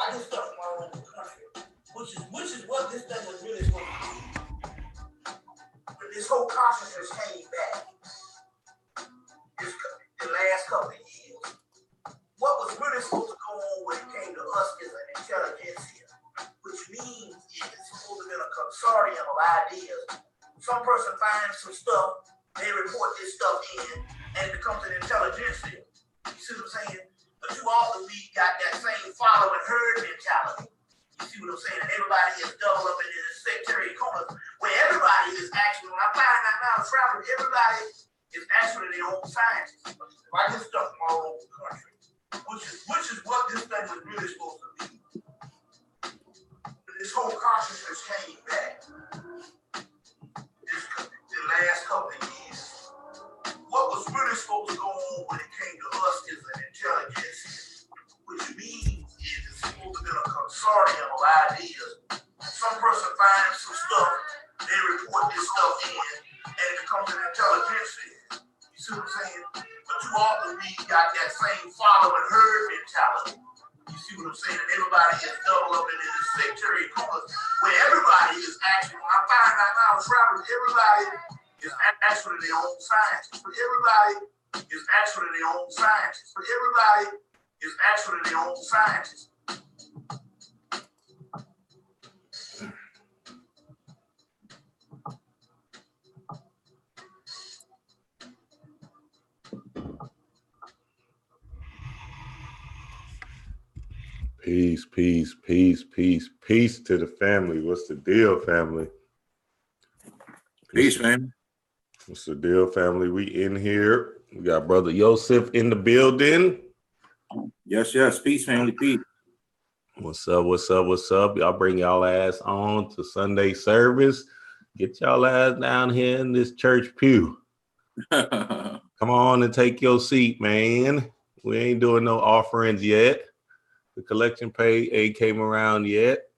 I just stuff in my own country, which is what this thing was really supposed to be. When this whole consciousness came back, the last couple of years, what was really supposed to go on when it came to us is an intelligentsia, which means it's supposed to be a consortium of ideas. Some person finds some stuff, they report this stuff in, and it becomes an intelligentsia. You see what I'm saying? But you also got that same follow and herd mentality. You see what I'm saying? And everybody is doubled up into this sectarian corners where everybody is actually, when I find out now, traveling, everybody is actually their own scientist. If I get stuff in my own country, which is what this thing was really supposed to be. This whole consciousness came back the last couple of years. What was really supposed to go on when it came to us is an intelligence, which means it's supposed to be a consortium of ideas. Some person finds some stuff, they report this stuff in, and it becomes an intelligence. You see what I'm saying? But you also got that same follow and herd mentality. You see what I'm saying? And everybody is doubled up into this sectarian corners where everybody is actually, when I find out now, travelers, everybody is actually their own scientist. But everybody is actually their own scientist. But everybody is actually their own scientist. Peace, peace, peace, peace, peace to the family. What's the deal, family? Peace, man. What's the deal, family? We in here. We got Brother Joseph in the building. Yes, yes. Peace, family. Peace. What's up? What's up? What's up? Y'all bring y'all ass on to Sunday service. Get y'all ass down here in this church pew. Come on and take your seat, man. We ain't doing no offerings yet. The collection pay ain't came around yet.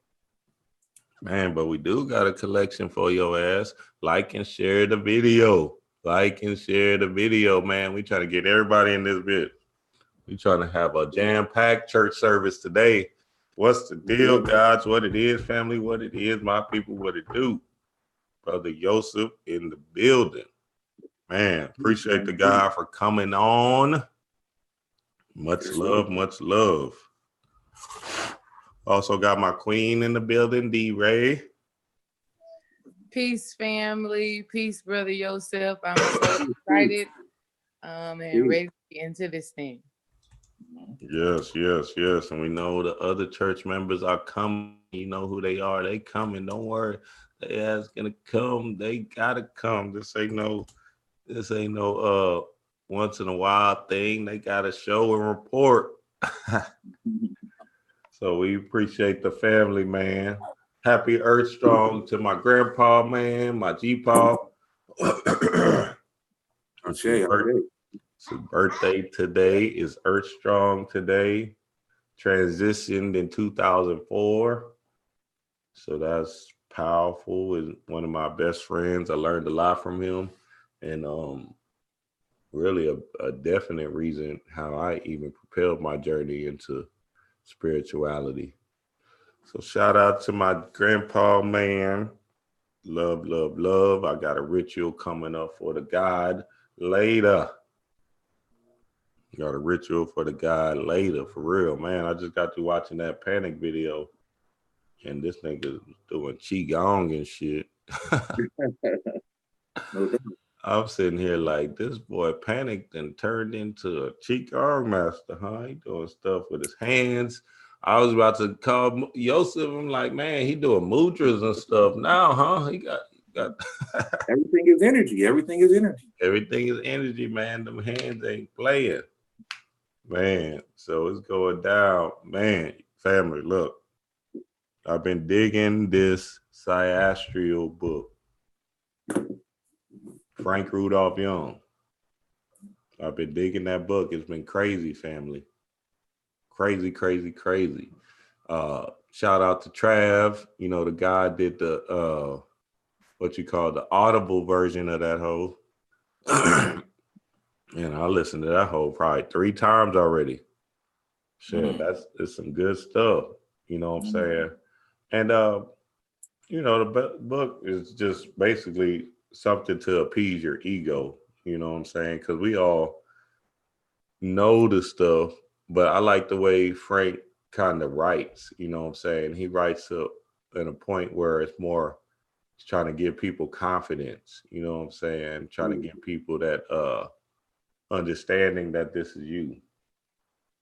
Man, but we do got a collection for your ass. Like and share the video. Like and share the video, man. We trying to get everybody in this bit. We trying to have a jam-packed church service today. What's the deal, guys? What it is, family? What it is, my people, what it do? Brother Joseph in the building. Man, appreciate the guy for coming on. Much love, much love. Also got my queen in the building, D-Ray. Peace, family. Peace, Brother Joseph. I'm so excited and ready to get into this thing. Yes, yes, yes. And we know the other church members are coming. You know who they are. They coming. Don't worry. They ass gonna come. They gotta come. This ain't no once in a while thing. They gotta show and report. So we appreciate the family, man. Happy Earth Strong to my grandpa, man, my G-Paw. Okay. It's his birthday today. Is Earth Strong today. Transitioned in 2004. So that's powerful. Is one of my best friends. I learned a lot from him. And really a definite reason how I even propelled my journey into spirituality. So shout out to my grandpa, man. Love, love, love. I got a ritual coming up for the God later. Got a ritual for the God later, for real, man. I just got to watching that Panic video, and this nigga doing qigong and shit. I'm sitting here like, this boy panicked and turned into a qigong master, huh? He doing stuff with his hands. I was about to call Joseph. I'm like, man, he doing mudras and stuff now, huh? He got Everything is energy. Everything is energy. Everything is energy, man. Them hands ain't playing. Man, so it's going down. Man, family, look. I've been digging this astral book. Frank Rudolph Young. I've been digging that book. It's been crazy, family. Crazy, crazy, crazy. Shout out to Trav. You know, the guy did the what you call the audible version of that whole. And I listened to that whole probably 3 times already. Shit, it's some good stuff. You know what I'm saying? And the book is just basically something to appease your ego. You know what I'm saying? Because we all know the stuff, but I like the way Frank kind of writes. You know what I'm saying? He writes at a point where it's more. He's trying to give people confidence. You know what I'm saying? Trying to give people that understanding that this is you.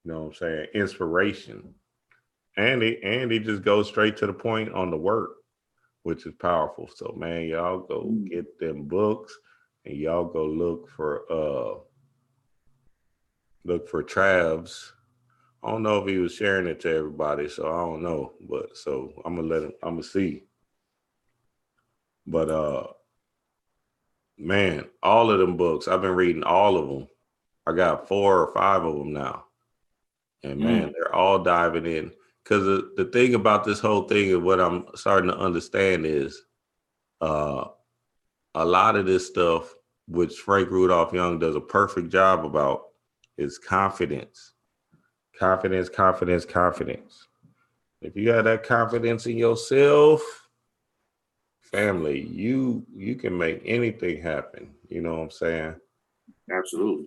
You know what I'm saying? Inspiration. And he just goes straight to the point on the work, which is powerful. So man, y'all go get them books and y'all go look for Trav's. I don't know if he was sharing it to everybody, so I don't know. But so I'm gonna see. But man, all of them books, I've been reading all of them. I got 4 or 5 of them now. And man, they're all diving in. Because the thing about this whole thing and what I'm starting to understand is a lot of this stuff, which Frank Rudolph Young does a perfect job about, is confidence. Confidence, confidence, confidence. If you got that confidence in yourself, family, you can make anything happen. You know what I'm saying? Absolutely.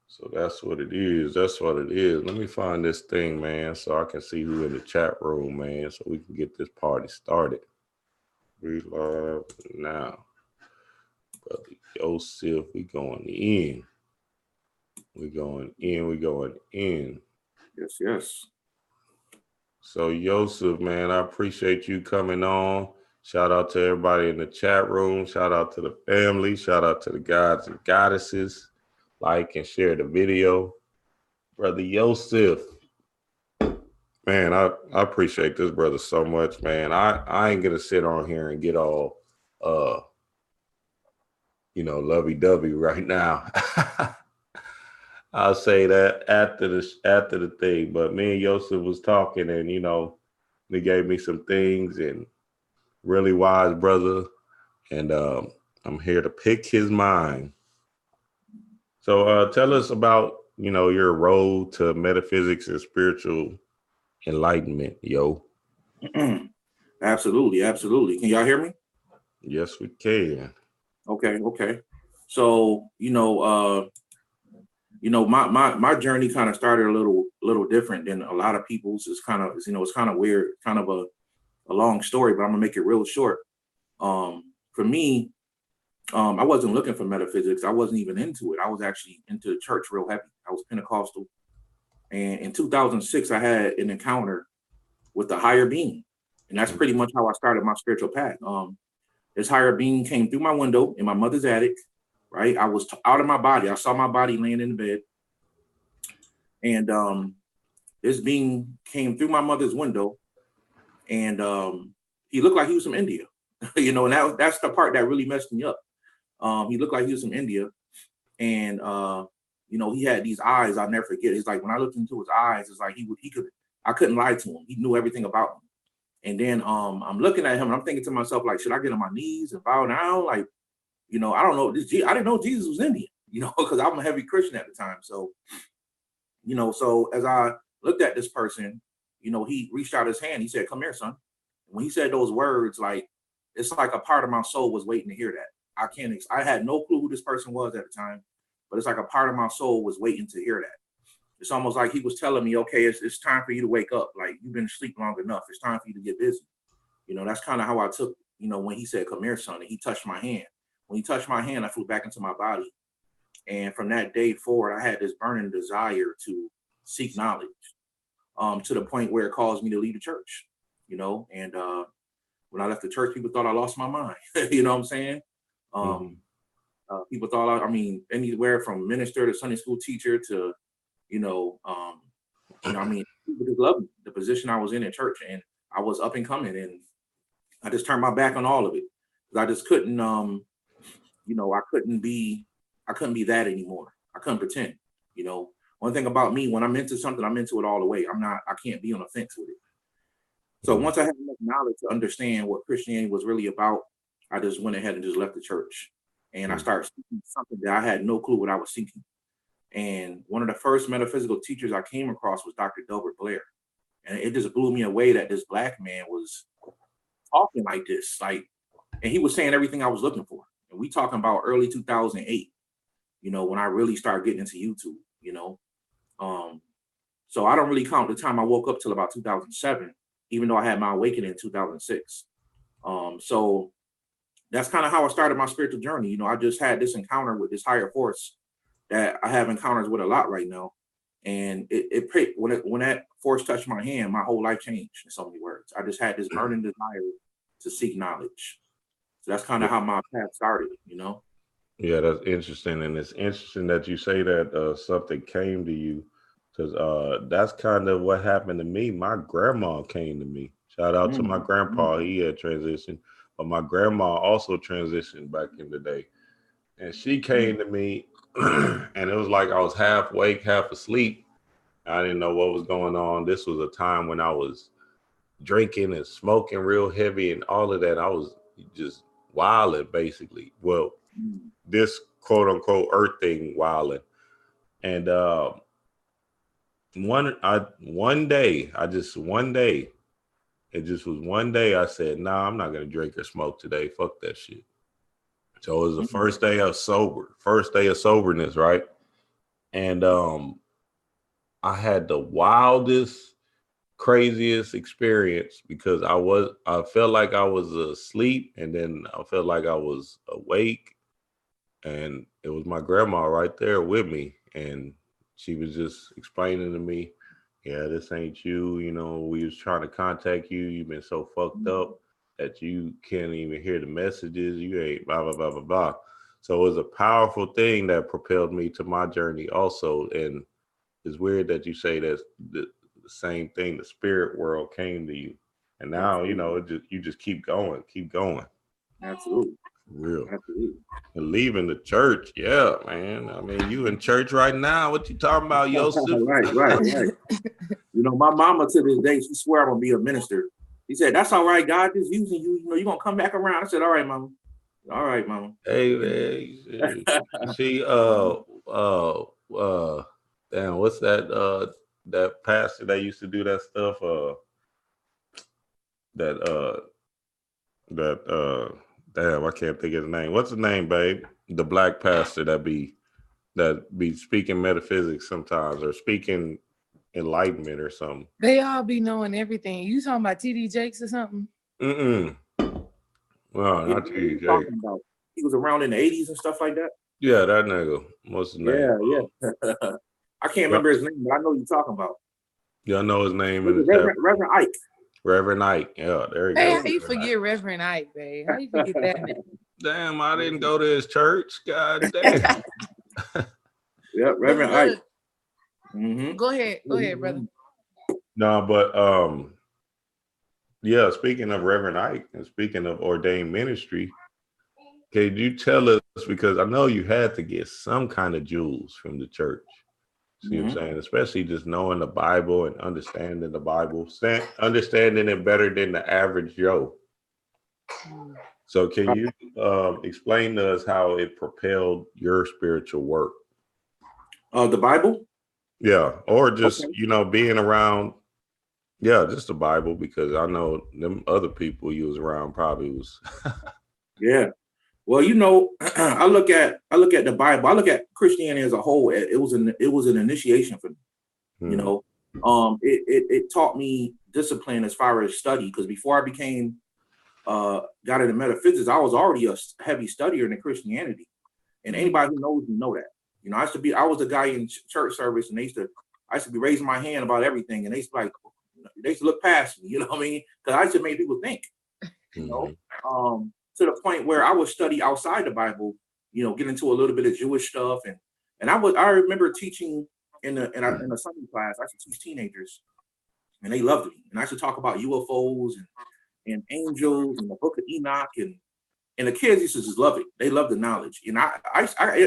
So that's what it is. That's what it is. Let me find this thing, man, so I can see who in the chat room, man, so we can get this party started. We live now. Brother Joseph, we going in. We going in. We going in. Yes, yes. So Joseph, man, I appreciate you coming on. Shout out to everybody in the chat room. Shout out to the family. Shout out to the gods and goddesses. Like and share the video. Brother Joseph, man, I appreciate this brother so much, man. I ain't gonna sit on here and get all lovey-dovey right now. I'll say that after the thing. But me and Joseph was talking, and he gave me some things, and really wise brother, and I'm here to pick his mind. So tell us about your road to metaphysics and spiritual enlightenment, yo. Absolutely, absolutely. Can y'all hear me? Yes, we can. Okay. So my journey kind of started a little different than a lot of people's. It's kind of weird, kind of a long story, but I'm gonna make it real short. For me, I wasn't looking for metaphysics. I wasn't even into it. I was actually into the church real heavy. I was Pentecostal. And in 2006, I had an encounter with the higher being. And that's pretty much how I started my spiritual path. This higher being came through my window in my mother's attic, right? I was out of my body. I saw my body laying in the bed. And this being came through my mother's window. And he looked like he was from India, and that's the part that really messed me up. He looked like he was from India, and he had these eyes I'll never forget. It's like when I looked into his eyes, it's like I couldn't lie to him. He knew everything about me. And then I'm looking at him and I'm thinking to myself, like, should I get on my knees and bow down? Like, I don't know. I didn't know Jesus was Indian, because I'm a heavy Christian at the time. So, so as I looked at this person, he reached out his hand. He said, "Come here, son." When he said those words, like, it's like a part of my soul was waiting to hear that. I had no clue who this person was at the time, but it's like a part of my soul was waiting to hear that. It's almost like he was telling me, okay, it's time for you to wake up. Like, you've been asleep long enough. It's time for you to get busy. That's kind of how I took, when he said, "Come here, son," and he touched my hand. When he touched my hand, I flew back into my body. And from that day forward, I had this burning desire to seek knowledge, to the point where it caused me to leave the church, and when I left the church, people thought I lost my mind. You know what I'm saying? People thought, anywhere from minister to Sunday school teacher to, people just loved the position I was in church, and I was up and coming, and I just turned my back on all of it because I just couldn't, I couldn't be that anymore. I couldn't pretend. One thing about me, when I'm into something, I'm into it all the way. I can't be on the fence with it. So once I had enough knowledge to understand what Christianity was really about, I just went ahead and just left the church. And I started seeking something that I had no clue what I was seeking. And one of the first metaphysical teachers I came across was Dr. Delbert Blair. And it just blew me away that this Black man was talking like this, like, and he was saying everything I was looking for. And we talking about early 2008, you know, when I really started getting into YouTube, you know. So I don't really count the time I woke up till about 2007, even though I had my awakening in 2006. So that's kind of how I started my spiritual journey. You know, I just had this encounter with this higher force that I have encounters with a lot right now. And when that force touched my hand, my whole life changed in so many words. I just had this burning desire to seek knowledge. So that's kind of how my path started, you know? Yeah, that's interesting. And it's interesting that you say that something came to you, because that's kind of what happened to me. My grandma came to me. Shout out to my grandpa. He had transitioned, but my grandma also transitioned back in the day. And she came to me, and it was like I was half awake, half asleep. I didn't know what was going on. This was a time when I was drinking and smoking real heavy and all of that. I was just wilding, basically. Well, this quote unquote earth thing wilding. And one day, I said, nah, I'm not gonna drink or smoke today. Fuck that shit. So it was the first day of soberness, right? And I had the wildest, craziest experience, because I felt like I was asleep, and then I felt like I was awake, and it was my grandma right there with me, and she was just explaining to me, yeah, this ain't you, you know, we was trying to contact you, you've been so fucked up that you can't even hear the messages, you ain't blah blah blah blah blah. So it was a powerful thing that propelled me to my journey also. And it's weird that you say that the same thing, the spirit world came to you, and now you know you just keep going. Absolutely. Real. Absolutely. And leaving the church, yeah, man. I mean, you in church right now. What you talking about, Joseph? Right. You know, my mama to this day, she swear I'm gonna be a minister. He said, "That's all right, God is using you. You know, you're gonna come back around." I said, "All right, mama. All right, mama." Hey, man. See, damn, what's that? That pastor that used to do that stuff. Damn, I can't think of his name. What's his name, babe? The black pastor that be speaking metaphysics sometimes, or speaking enlightenment or something. They all be knowing everything. You talking about TD Jakes or something? Well, not TD Jakes. He was around in the 80s and stuff like that. Yeah, that nigga. What's his name? Yeah. I can't remember his name, but I know what you're talking about. Yeah, I know his name. Reverend Ike. Reverend Ike. Yeah, there you go. Hey, how you forget Reverend Ike, babe? How you forget that name? Damn, I didn't go to his church. God damn. Yeah, Reverend Ike. Mm-hmm. Go ahead, brother. No, but yeah, speaking of Reverend Ike and speaking of ordained ministry, could you tell us, because I know you had to get some kind of jewels from the church. See what I'm saying? Especially just knowing the Bible and understanding the Bible, understanding it better than the average Joe. So can you explain to us how it propelled your spiritual work? The Bible? Yeah, or just, you know, being around, just the Bible, because I know them other people you was around probably was. Yeah. Well, you know, I look at the Bible. I look at Christianity as a whole. It was an initiation for me. You know, it taught me discipline as far as study, because before I got into metaphysics, I was already a heavy studier in Christianity, and anybody who knows me know that. You know, I was the guy in church service, and I used to be raising my hand about everything, and they used to look past me. You know what I mean? Because I used to make people think. You know. To the point where I would study outside the Bible, you know, get into a little bit of Jewish stuff, and I remember teaching in a Sunday class. I used to teach teenagers, and they loved me. And I used to talk about UFOs and angels and the Book of Enoch, and the kids used to just love it. They loved the knowledge, and I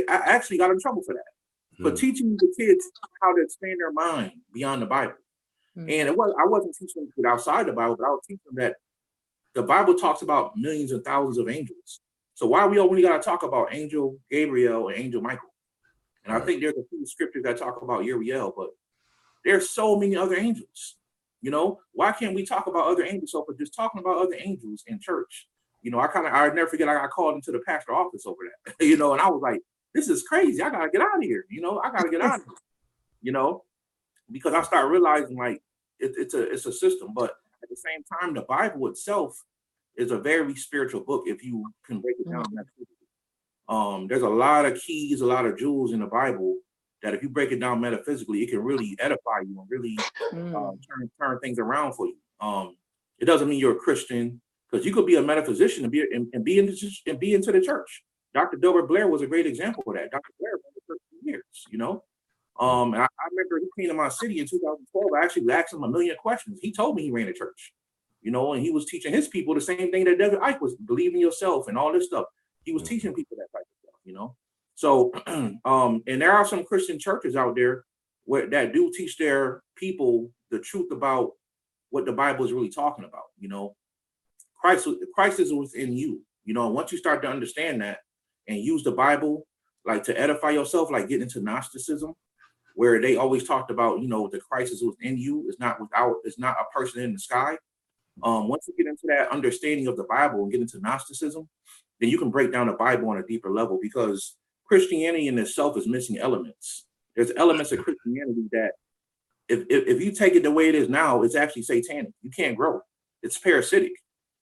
actually got in trouble for that, for teaching the kids how to expand their mind beyond the Bible. And I wasn't teaching them outside the Bible, but I was teaching them that the Bible talks about millions and thousands of angels. So why we only got to talk about Angel Gabriel and Angel Michael? And I think there's a few scriptures that talk about Uriel, but there's so many other angels. You know, why can't we talk about other angels? So for just talking about other angels in church, you know, I never forget, I got called into the pastor office over that, you know, and I was like, this is crazy. I gotta get out of here. You know, I gotta get out of here, you know, because I started realizing like it's a system, but at the same time, the Bible itself is a very spiritual book if you can break it down. There's a lot of keys, a lot of jewels in the Bible that if you break it down metaphysically, it can really edify you and really turn things around for you. It doesn't mean you're a Christian, because you could be a metaphysician and be into the church. Dr. Delbert Blair was a great example of that. Dr. Blair was for years, you know. And I remember he came to my city in 2012. I actually asked him a million questions. He told me he ran a church, you know, and he was teaching his people the same thing that David Icke was, believe in yourself and all this stuff. He was teaching people that type of stuff, you know. So, and there are some Christian churches out there that do teach their people the truth about what the Bible is really talking about, you know. Christ is within you, you know. Once you start to understand that and use the Bible like to edify yourself, like get into Gnosticism, where they always talked about, you know, the Christ is within you, it's not a person in the sky. Once you get into that understanding of the Bible and get into Gnosticism, then you can break down the Bible on a deeper level, because Christianity in itself is missing elements. There's elements of Christianity that if you take it the way it is now, it's actually satanic. You can't grow. It's parasitic.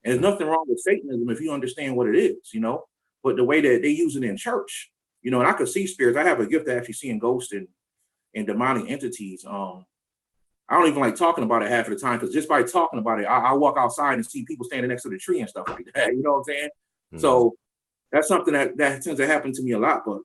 And there's nothing wrong with Satanism if you understand what it is, you know. But the way that they use it in church, you know, and I could see spirits. I have a gift of actually seeing ghosts and demonic entities. I don't even like talking about it half of the time, because just by talking about it, I walk outside and see people standing next to the tree and stuff like that. You know what I'm saying? Mm-hmm. So that's something that tends to happen to me a lot. But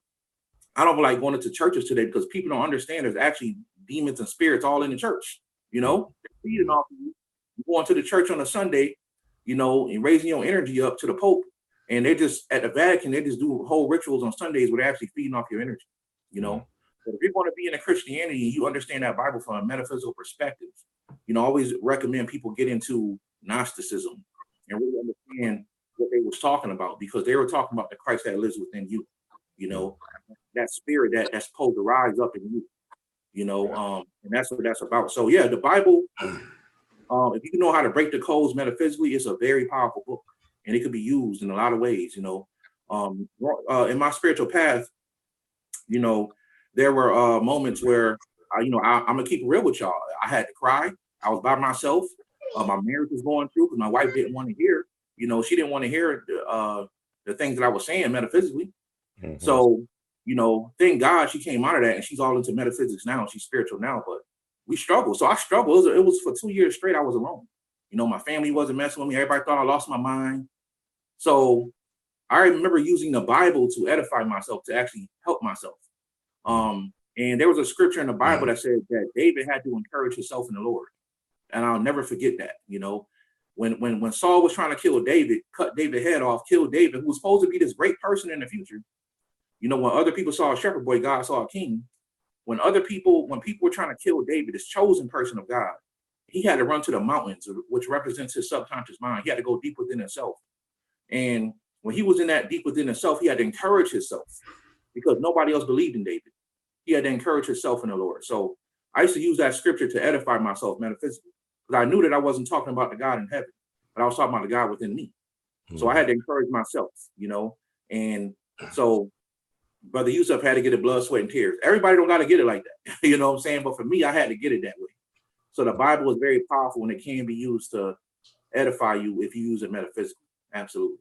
I don't like going into churches today, because people don't understand there's actually demons and spirits all in the church. You know, they're feeding off of you. You going to the church on a Sunday, you know, and raising your energy up to the Pope. And they're just at the Vatican, they just do whole rituals on Sundays where they're actually feeding off your energy, you know. But if you're going to be in a Christianity and you understand that Bible from a metaphysical perspective, you know, I always recommend people get into Gnosticism and really understand what they was talking about, because they were talking about the Christ that lives within you, you know, that spirit that's supposed to rise up in you, you know, and that's what that's about. So yeah, the Bible, if you know how to break the codes metaphysically, it's a very powerful book, and it could be used in a lot of ways, you know. In my spiritual path, you know, there were moments where, you know, I'm gonna keep it real with y'all. I had to cry. I was by myself. My marriage was going through because my wife didn't want to hear. You know, she didn't want to hear the things that I was saying metaphysically. Mm-hmm. So, you know, thank God she came out of that, and she's all into metaphysics now. She's spiritual now, but we struggled. So I struggled. It was for 2 years straight. I was alone. You know, my family wasn't messing with me. Everybody thought I lost my mind. So I remember using the Bible to edify myself, to actually help myself. And there was a scripture in the Bible that said that David had to encourage himself in the Lord. And I'll never forget that. You know, when Saul was trying to kill David, cut David's head off, kill David, who was supposed to be this great person in the future. You know, when other people saw a shepherd boy, God saw a king. When people were trying to kill David, this chosen person of God, he had to run to the mountains, which represents his subconscious mind. He had to go deep within himself. And when he was in that deep within himself, he had to encourage himself, because nobody else believed in David. He had to encourage himself in the Lord. So I used to use that scripture to edify myself metaphysically, because I knew that I wasn't talking about the God in heaven, but I was talking about the God within me. Mm-hmm. So I had to encourage myself, you know. And so Brother Yusuf had to get it blood, sweat, and tears. Everybody don't got to get it like that. You know what I'm saying? But for me, I had to get it that way. So the Bible is very powerful, and it can be used to edify you if you use it metaphysically. Absolutely.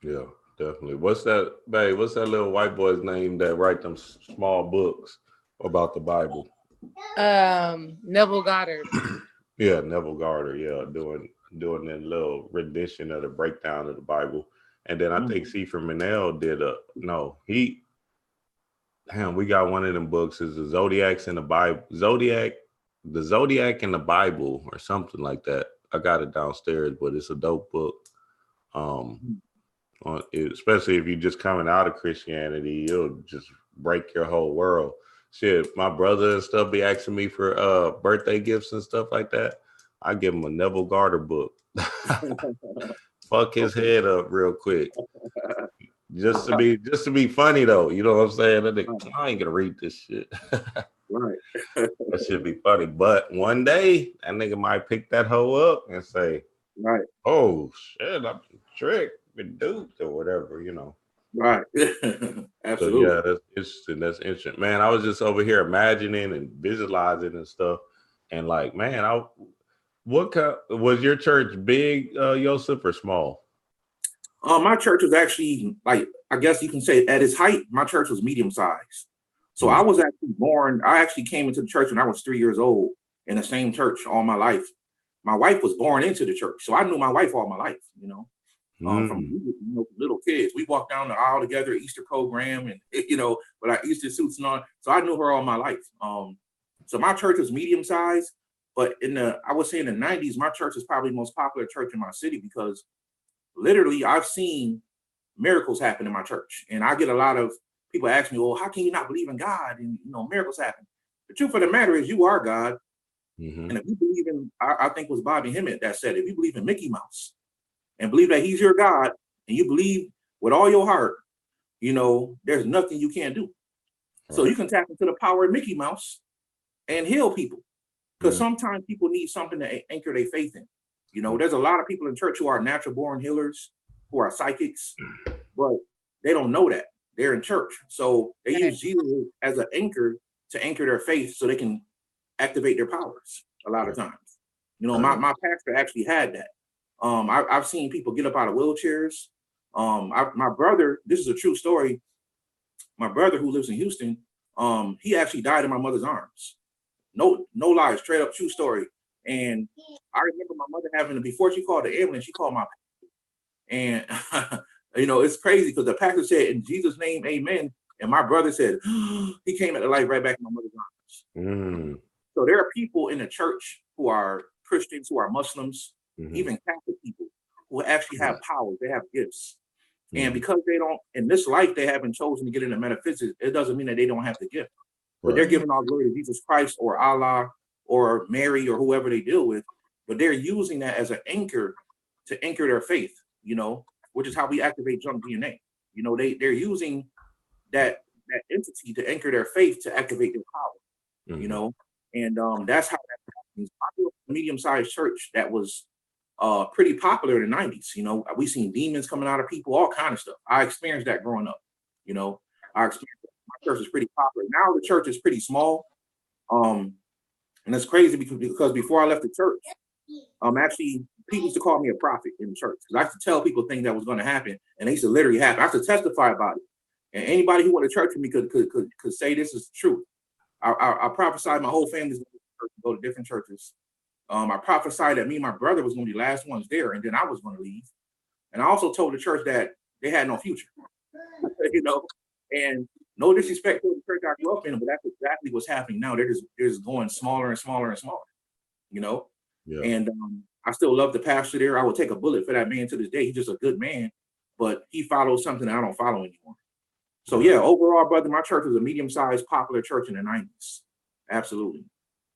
Yeah, definitely. What's that, babe? What's that little white boy's name that write them small books about the Bible? Neville Goddard. Yeah, Neville Goddard. Yeah, doing that little rendition of the breakdown of the Bible. And then I think Sefer Manel did we got one of them books, is the Zodiacs in the Bible. The Zodiac in the Bible, or something like that. I got it downstairs, but it's a dope book. Especially if you're just coming out of Christianity, it'll just break your whole world. Shit, my brother and stuff be asking me for birthday gifts and stuff like that. I give him a Neville Goddard book. Fuck his head up real quick. just to be funny though. You know what I'm saying? I ain't gonna read this shit. Right. That should be funny. But one day that nigga might pick that hoe up and say, right, oh shit, I'm tricked, been duped or whatever, you know. Right. Absolutely. So yeah, that's interesting. That's interesting. Man, I was just over here imagining and visualizing and stuff. And like, man, what kind was your church big, Joseph, or small? My church was actually, like, I guess you can say at its height, my church was medium sized. So I was actually born, I actually came into the church when I was 3 years old in the same church all my life. My wife was born into the church. So I knew my wife all my life, you know, from little kids. We walked down the aisle together, Easter program, and, you know, with our Easter suits and all. So I knew her all my life. So my church was medium sized, but I would say in the 90s, my church is probably the most popular church in my city because literally I've seen miracles happen in my church. And I get a lot of people ask me, well, how can you not believe in God? And, you know, miracles happen. The truth of the matter is you are God. And if you believe in, I think it was Bobby Hemmett that said, if you believe in Mickey Mouse and believe that he's your God and you believe with all your heart, you know, there's nothing you can't do. So you can tap into the power of Mickey Mouse and heal people. Because sometimes people need something to anchor their faith in. You know, there's a lot of people in church who are natural born healers, who are psychics, but they don't know that. They're in church. So they use Jesus as an anchor to anchor their faith so they can activate their powers a lot of times. You know, my pastor actually had that. I've seen people get up out of wheelchairs. My brother, this is a true story. My brother who lives in Houston, he actually died in my mother's arms. No lies, straight up true story. And I remember my mother before she called the ambulance, she called my pastor. And you know, it's crazy because the pastor said, in Jesus' name, amen. And my brother said, he came at the light right back in my mother's arms. So there are people in the church who are Christians, who are Muslims, even Catholic people who actually have powers. They have gifts. And because they don't, in this life, they haven't chosen to get into metaphysics, it doesn't mean that they don't have the gift. But they're giving all glory to Jesus Christ or Allah or Mary or whoever they deal with. But they're using that as an anchor to anchor their faith, you know, which is how we activate junk DNA. You know, they're using that entity to anchor their faith to activate their power, you know. And that's how that happens. I grew up in a medium-sized church that was pretty popular in the 90s. You know, we seen demons coming out of people, all kind of stuff. I experienced that growing up. You know, my church is pretty popular. Now the church is pretty small. And it's crazy because before I left the church, actually people used to call me a prophet in the church because I used to tell people things that was going to happen, and they used to literally happen. I used to testify about it, and anybody who went to church with me could say this is true. I prophesied my whole family's going to go to different churches. I prophesied that me and my brother was going to be the last ones there, and then I was going to leave. And I also told the church that they had no future, you know. And no disrespect to the church I grew up in, but that's exactly what's happening now. They're just going smaller and smaller and smaller, you know. Yeah. And I still love the pastor there. I would take a bullet for that man to this day. He's just a good man, but he follows something I don't follow anymore. So yeah, overall, brother, my church was a medium-sized, popular church in the 90s. Absolutely.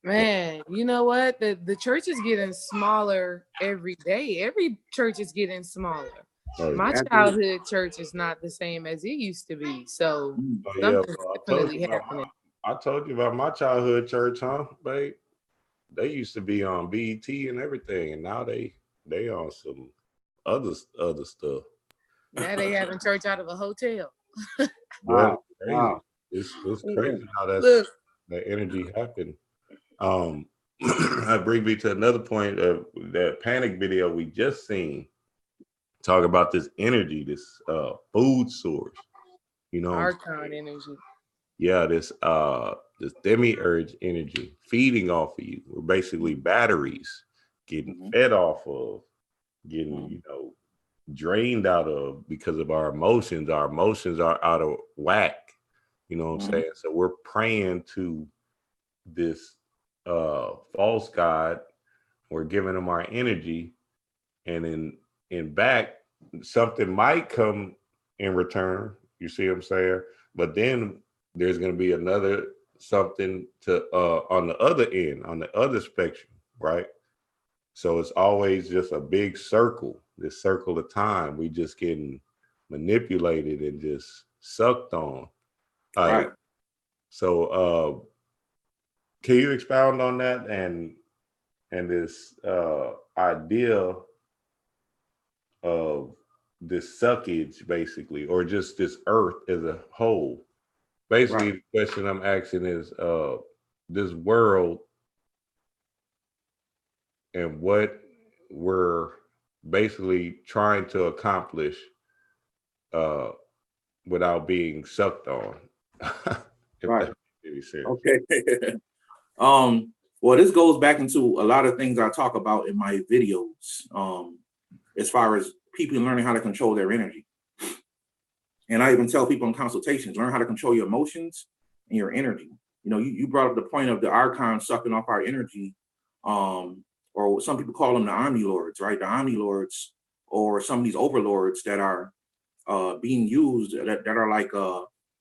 Man, you know what? The church is getting smaller every day. Every church is getting smaller. My childhood church is not the same as it used to be. So something's definitely happening. I told you about my childhood church, huh, babe? They used to be on BET and everything, and now they on some other stuff. Now they having church out of a hotel. Wow. It's crazy how that energy happened. That brings me to another point of that panic video we just seen. Talk about this energy, this food source, you know, archon energy. Yeah, this demiurge energy feeding off of you. We're basically batteries getting fed off of, getting, you know, drained out of because of our emotions. Our emotions are out of whack. You know what I'm saying? So we're praying to this false god. We're giving them our energy, and in back, something might come in return. You see what I'm saying? But then there's going to be another something to on the other end, on the other spectrum, right? So it's always just a big circle, this circle of time. We just getting manipulated and just sucked on. Right. So can you expound on that and this idea of this suckage, basically, or just this earth as a whole? Basically, right. The question I'm asking is this world and what we're basically trying to accomplish without being sucked on. Right. Okay. Well, this goes back into a lot of things I talk about in my videos, as far as people learning how to control their energy. And I even tell people in consultations, learn how to control your emotions and your energy. You know, you brought up the point of the archons sucking off our energy, or some people call them the Omni Lords, right? The Omni Lords, or some of these overlords that are being used that are like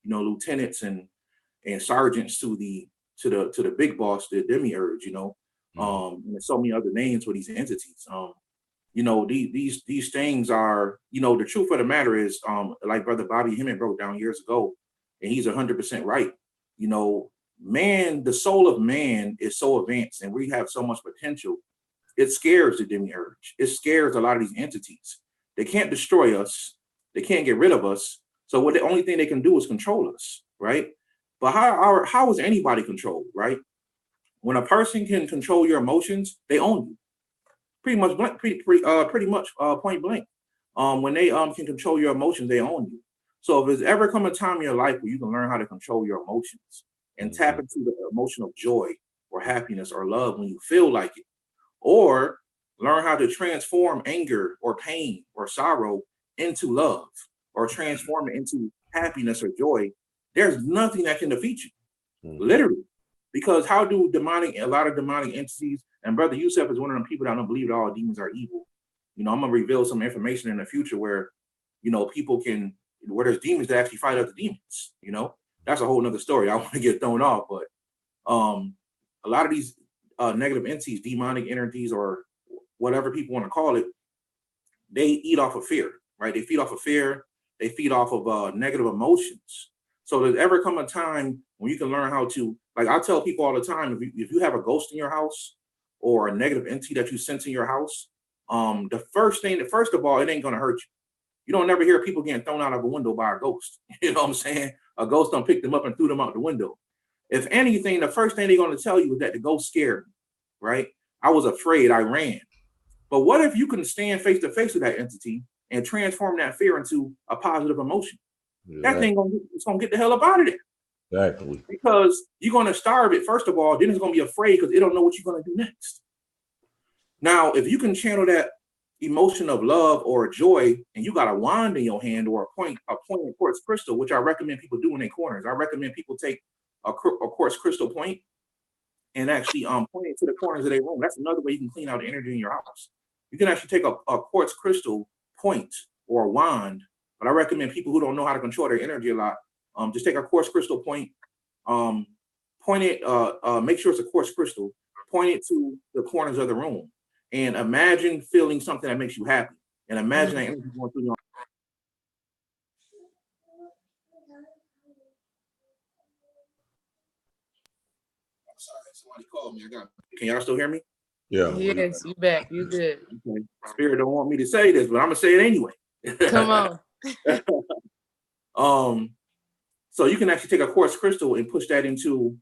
lieutenants and sergeants to the big boss, the demiurge, and there's so many other names for these entities. These things are, the truth of the matter is, like Brother Bobby Hemmett wrote down years ago, and he's 100% right. Man, the soul of man is so advanced, and we have so much potential. It scares the demiurge. It scares a lot of these entities. They can't destroy us. They can't get rid of us. So the only thing they can do is control us, right? But how is anybody controlled, right? When a person can control your emotions, they own you. Pretty much point blank. When they can control your emotions, they own you. So if there's ever come a time in your life where you can learn how to control your emotions and tap into the emotion of joy or happiness or love when you feel like it, or learn how to transform anger or pain or sorrow into love, or transform it into happiness or joy, there's nothing that can defeat you, literally. Because how do a lot of demonic entities, and Brother Yusef is one of them people that don't believe that all demons are evil. I'm gonna reveal some information in the future where, people can, where there's demons that actually fight other demons. That's a whole nother story. I want to get thrown off, but a lot of these negative entities, demonic energies, or whatever people want to call it, they eat off of fear, right? They feed off of fear. They feed off of negative emotions. So there's ever come a time when you can learn how to, like I tell people all the time, if you have a ghost in your house or a negative entity that you sense in your house, first of all, it ain't gonna hurt you. You don't never hear people getting thrown out of a window by a ghost. You know what I'm saying? A ghost done picked them up and threw them out the window. If anything, the first thing they're gonna tell you is that the ghost scared me, right? I was afraid, I ran. But what if you can stand face to face with that entity and transform that fear into a positive emotion? Yeah. That thing it's gonna get the hell up out of there. Exactly. Because you're gonna starve it, first of all, then it's gonna be afraid because it don't know what you're gonna do next. Now, if you can channel that emotion of love or joy, and you got a wand in your hand or a pointed quartz crystal, which I recommend people do in their corners. I recommend people take a quartz crystal point and actually point it to the corners of their room. That's another way you can clean out the energy in your house. You can actually take a quartz crystal point or a wand, but I recommend people who don't know how to control their energy a lot, just take a quartz crystal point, point it, make sure it's a quartz crystal, point it to the corners of the room, and imagine feeling something that makes you happy, and imagine that energy going through your. Sorry, somebody called me. Can y'all still hear me? Yeah. Yes, you back. You good. Okay. Spirit don't want me to say this, but I'm gonna say it anyway. Come on. So you can actually take a quartz crystal and push that into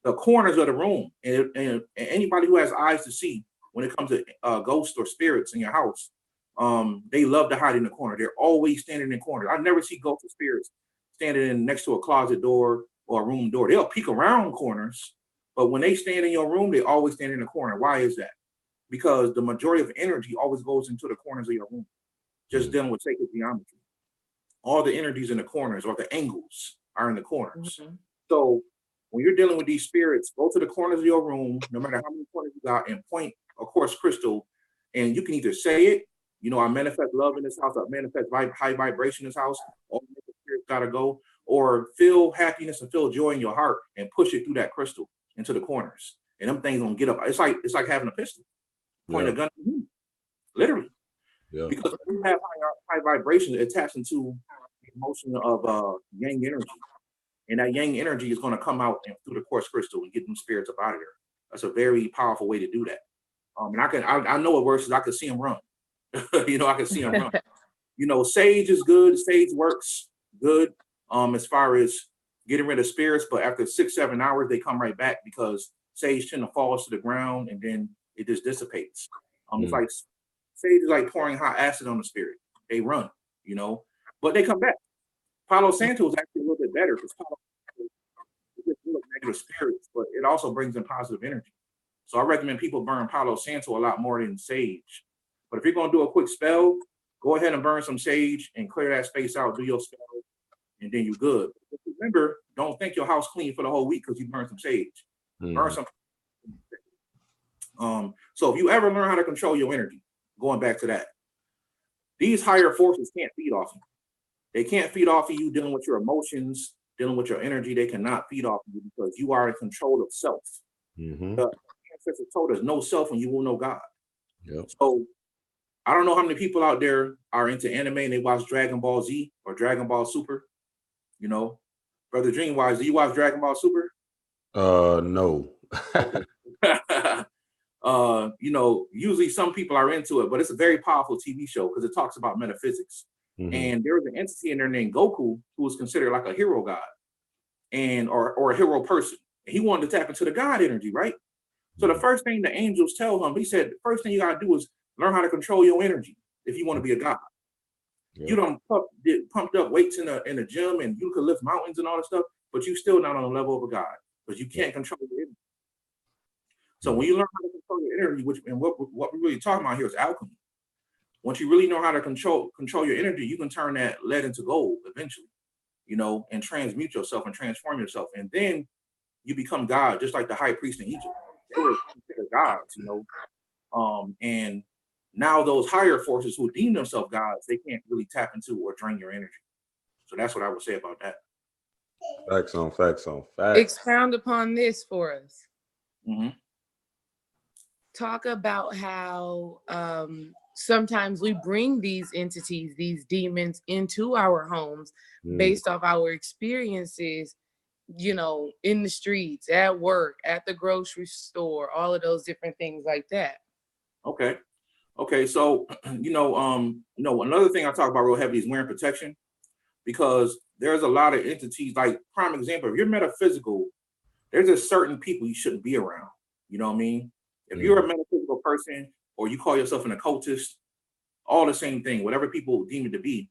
the corners of the room, and anybody who has eyes to see when it comes to ghosts or spirits in your house, they love to hide in the corner. They're always standing in corners. I never see ghosts or spirits standing next to a closet door or a room door. They'll peek around corners, but when they stand in your room, they always stand in the corner. Why is that? Because the majority of energy always goes into the corners of your room, just dealing with sacred geometry. All the energies in the corners, or the angles, are in the corners. So when you're dealing with these spirits, go to the corners of your room, no matter how many corners you got, and point a quartz crystal, and you can either say it, I manifest love in this house, I manifest high vibration in this house, all the spirits gotta go, or feel happiness and feel joy in your heart and push it through that crystal into the corners. And them things gonna get up. It's like having a pistol, point a gun at you, literally. Yeah. Because when you have high vibrations, it taps into the emotion of yang energy. And that yang energy is going to come out through the quartz crystal and get them spirits up out of there. That's a very powerful way to do that. And I know it works because I can see them run. You know, I can see them run. You know, sage is good. Sage works good as far as getting rid of spirits. But after 6-7 hours, they come right back because sage tend to fall to the ground and then it just dissipates. It's like sage is like pouring hot acid on the spirit. They run, you know, but they come back. Palo Santo is actually a little bit better because Palo Santo is negative spirits, but it also brings in positive energy. So I recommend people burn Palo Santo a lot more than sage. But if you're going to do a quick spell, go ahead and burn some sage and clear that space out, do your spell, and then you're good. But remember, don't think your house clean for the whole week because you burned some sage. Burn some. So if you ever learn how to control your energy, going back to that, these higher forces can't feed off you. They can't feed off of you dealing with your emotions, dealing with your energy. They cannot feed off of you because you are in control of self. The ancestors told us, no self and you will know God. Yep. So I don't know how many people out there are into anime and they watch Dragon Ball Z or Dragon Ball Super. You know, Brother Dreamwise, do you watch Dragon Ball Super? No. You know, usually some people are into it, but it's a very powerful TV show because it talks about metaphysics. And there was an entity in there named Goku who was considered like a hero god and or a hero person. And he wanted to tap into the God energy, right? So the first thing the angels tell him, he said, the first thing you gotta do is learn how to control your energy if you want to be a god. You don't pumped up weights in the gym and you could lift mountains and all that stuff, but you still not on the level of a god because you can't control your energy. So when you learn how to control your energy, what we're really talking about here is alchemy. Once you really know how to control your energy, you can turn that lead into gold eventually, you know, and transmute yourself and transform yourself. And then you become God, just like the high priest in Egypt. They were considered gods, you know. And now those higher forces who deem themselves gods, they can't really tap into or drain your energy. So that's what I would say about that. Facts on facts on facts. Expound upon this for us. Talk about how sometimes we bring these entities, these demons into our homes based off our experiences, you know, in the streets, at work, at the grocery store, all of those different things like that. Okay. So, you know, another thing I talk about real heavy is wearing protection because there's a lot of entities, like prime example, if you're metaphysical, there's a certain people you shouldn't be around. You know what I mean? If you're a metaphysical person or you call yourself an occultist, all the same thing, whatever people deem it to be,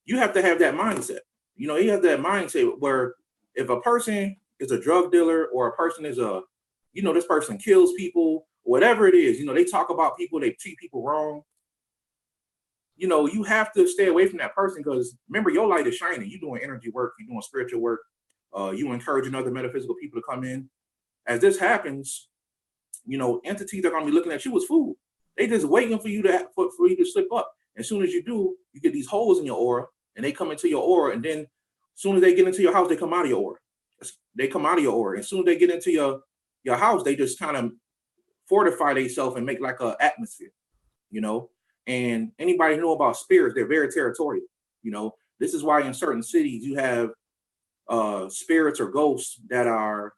you have to have that mindset. You know, you have that mindset where if a person is a drug dealer or a person is you know, this person kills people, whatever it is, you know, they talk about people, they treat people wrong. You know, you have to stay away from that person because remember, your light is shining. You're doing energy work, you're doing spiritual work, you encouraging other metaphysical people to come in. As this happens, you know, entities are going to be looking at you as food. They just waiting for you to slip up. As soon as you do, you get these holes in your aura, and they come into your aura. And then, as soon as they get into your house, they come out of your aura. They come out of your aura. As soon as they get into your house, they just kind of fortify themselves and make like an atmosphere, you know. And anybody who know about spirits, they're very territorial. You know, this is why in certain cities you have spirits or ghosts that are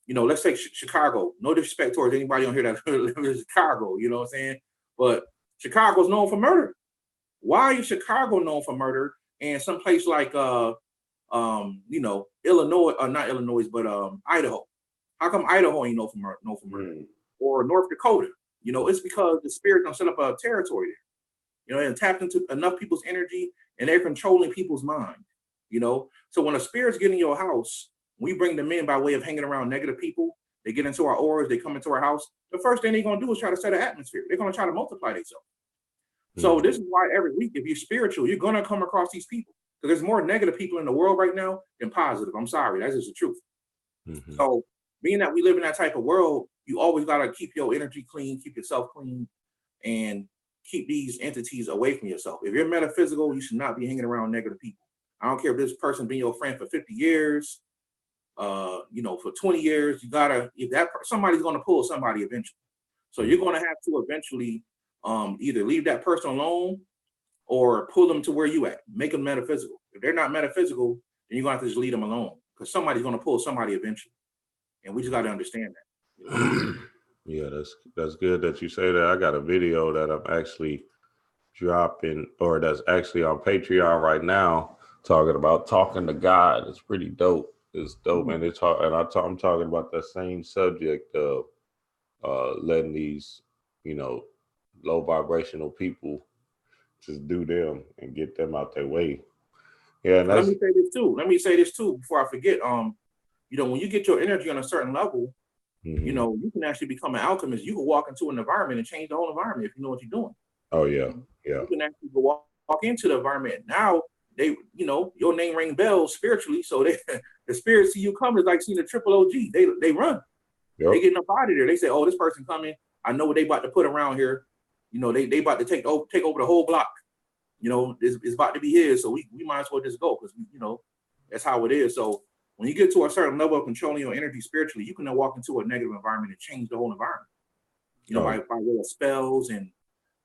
you know, let's take Chicago. No disrespect towards anybody on here that lives in Chicago, you know what I'm saying? But Chicago's known for murder. Why is Chicago known for murder? And some place like you know, Illinois, or not Illinois, but Idaho. How come Idaho ain't known for murder? Or North Dakota? You know, it's because the spirit don't set up a territory there. You know, and tapped into enough people's energy and they're controlling people's mind. You know, so when a spirit's getting in your house, we bring them in by way of hanging around negative people. They get into our auras, they come into our house. The first thing they're going to do is try to set an atmosphere. They're going to try to multiply themselves. So this is why every week, if you're spiritual, you're going to come across these people. Because there's more negative people in the world right now than positive. I'm sorry, that's just the truth. So being that we live in that type of world, you always got to keep your energy clean, keep yourself clean, and keep these entities away from yourself. If you're metaphysical, you should not be hanging around negative people. I don't care if this person been your friend for 50 years, you know, for 20 years, you gotta, if that somebody's gonna pull somebody eventually. So you're gonna have to eventually either leave that person alone or pull them to where you at. Make them metaphysical. If they're not metaphysical, then you're gonna have to just leave them alone because somebody's gonna pull somebody eventually, and we just got to understand that. Yeah, that's good that you say that. I got a video that I'm actually dropping, or that's actually on Patreon right now, talking about talking to God. It's pretty dope. It's dope, and I'm talking about that same subject of letting these, low vibrational people just do them and get them out their way. Yeah, and let me say this too before I forget. When you get your energy on a certain level, you can actually become an alchemist. You can walk into an environment and change the whole environment if you know what you're doing. Oh yeah, yeah. You can actually go walk into the environment. Now your name ring bells spiritually, so the spirits see you coming is like seeing a triple OG. They run. Yep. They getting up out of there. They say, "Oh, this person coming. I know what they about to put around here. They about to take over the whole block. It's about to be his. So we might as well just go because that's how it is. So when you get to a certain level of controlling your energy spiritually, you can then walk into a negative environment and change the whole environment. By way of spells and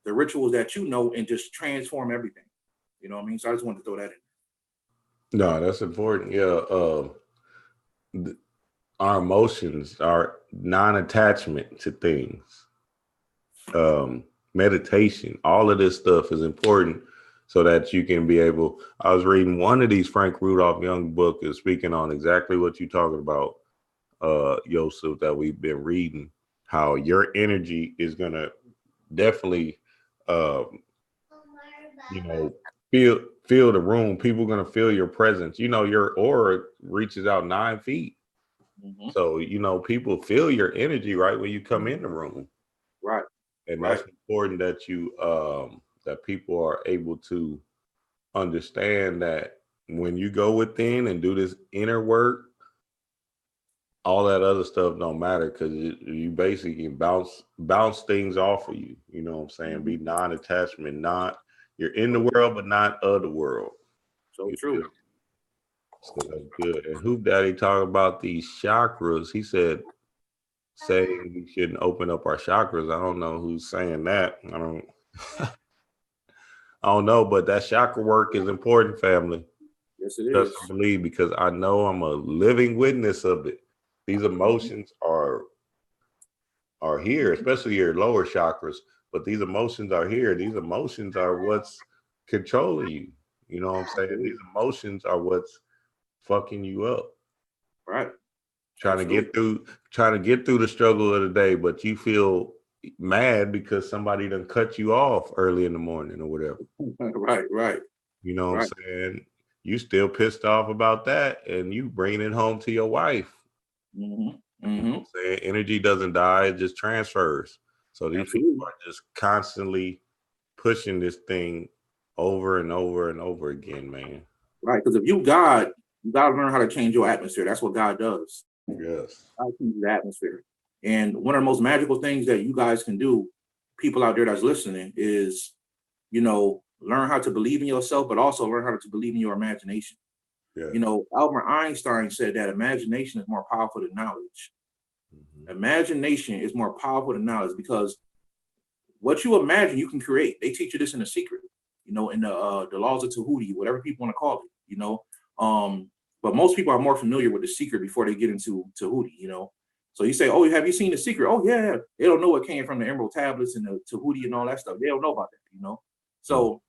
the rituals that and just transform everything. You know what I mean? So I just wanted to throw that in. No, that's important. Yeah. Our emotions, our non-attachment to things, meditation, all of this stuff is important so that you can be able. I was reading one of these Frank Rudolph Young book is speaking on exactly what you're talking about, Yosef, that we've been reading, how your energy is going to definitely, feel the room. People are going to feel your presence. Your aura reaches out 9 feet. Mm-hmm. So, people feel your energy right when you come in the room. Right. And that's important that you, that people are able to understand that when you go within and do this inner work, all that other stuff don't matter because you basically bounce things off of you. You know what I'm saying? Mm-hmm. Be non-attachment, you're in the world, but not of the world. So true. So that's good. And Hoop Daddy talking about these chakras. He said, saying we shouldn't open up our chakras. I don't know who's saying that. I don't know, but that chakra work is important, family. Yes, it is. Just believe, because I know I'm a living witness of it. These emotions are here, especially your lower chakras, but these emotions are here. These emotions are what's controlling you. You know what I'm saying? These emotions are what's fucking you up. Right. Trying to get through the struggle of the day, but you feel mad because somebody done cut you off early in the morning or whatever. Right. You know what I'm saying? You still pissed off about that, and you bring it home to your wife. Mm-hmm. You know what I'm saying? Energy doesn't die, it just transfers. So these people are just constantly pushing this thing over and over and over again, man. Right, because if you gotta learn how to change your atmosphere. That's what God does. Yes. God changes the atmosphere. And one of the most magical things that you guys can do, people out there that's listening, is, learn how to believe in yourself, but also learn how to believe in your imagination. Yeah. Albert Einstein said that imagination is more powerful than knowledge. Mm-hmm. Imagination is more powerful than knowledge because what you imagine, you can create. They teach you this in The Secret, in the laws of Tahuti, whatever people want to call it, But most people are more familiar with The Secret before they get into Tahuti, So you say, "Oh, have you seen The Secret?" Oh, yeah. They don't know what came from the Emerald Tablets and the Tahuti and all that stuff. They don't know about that, So,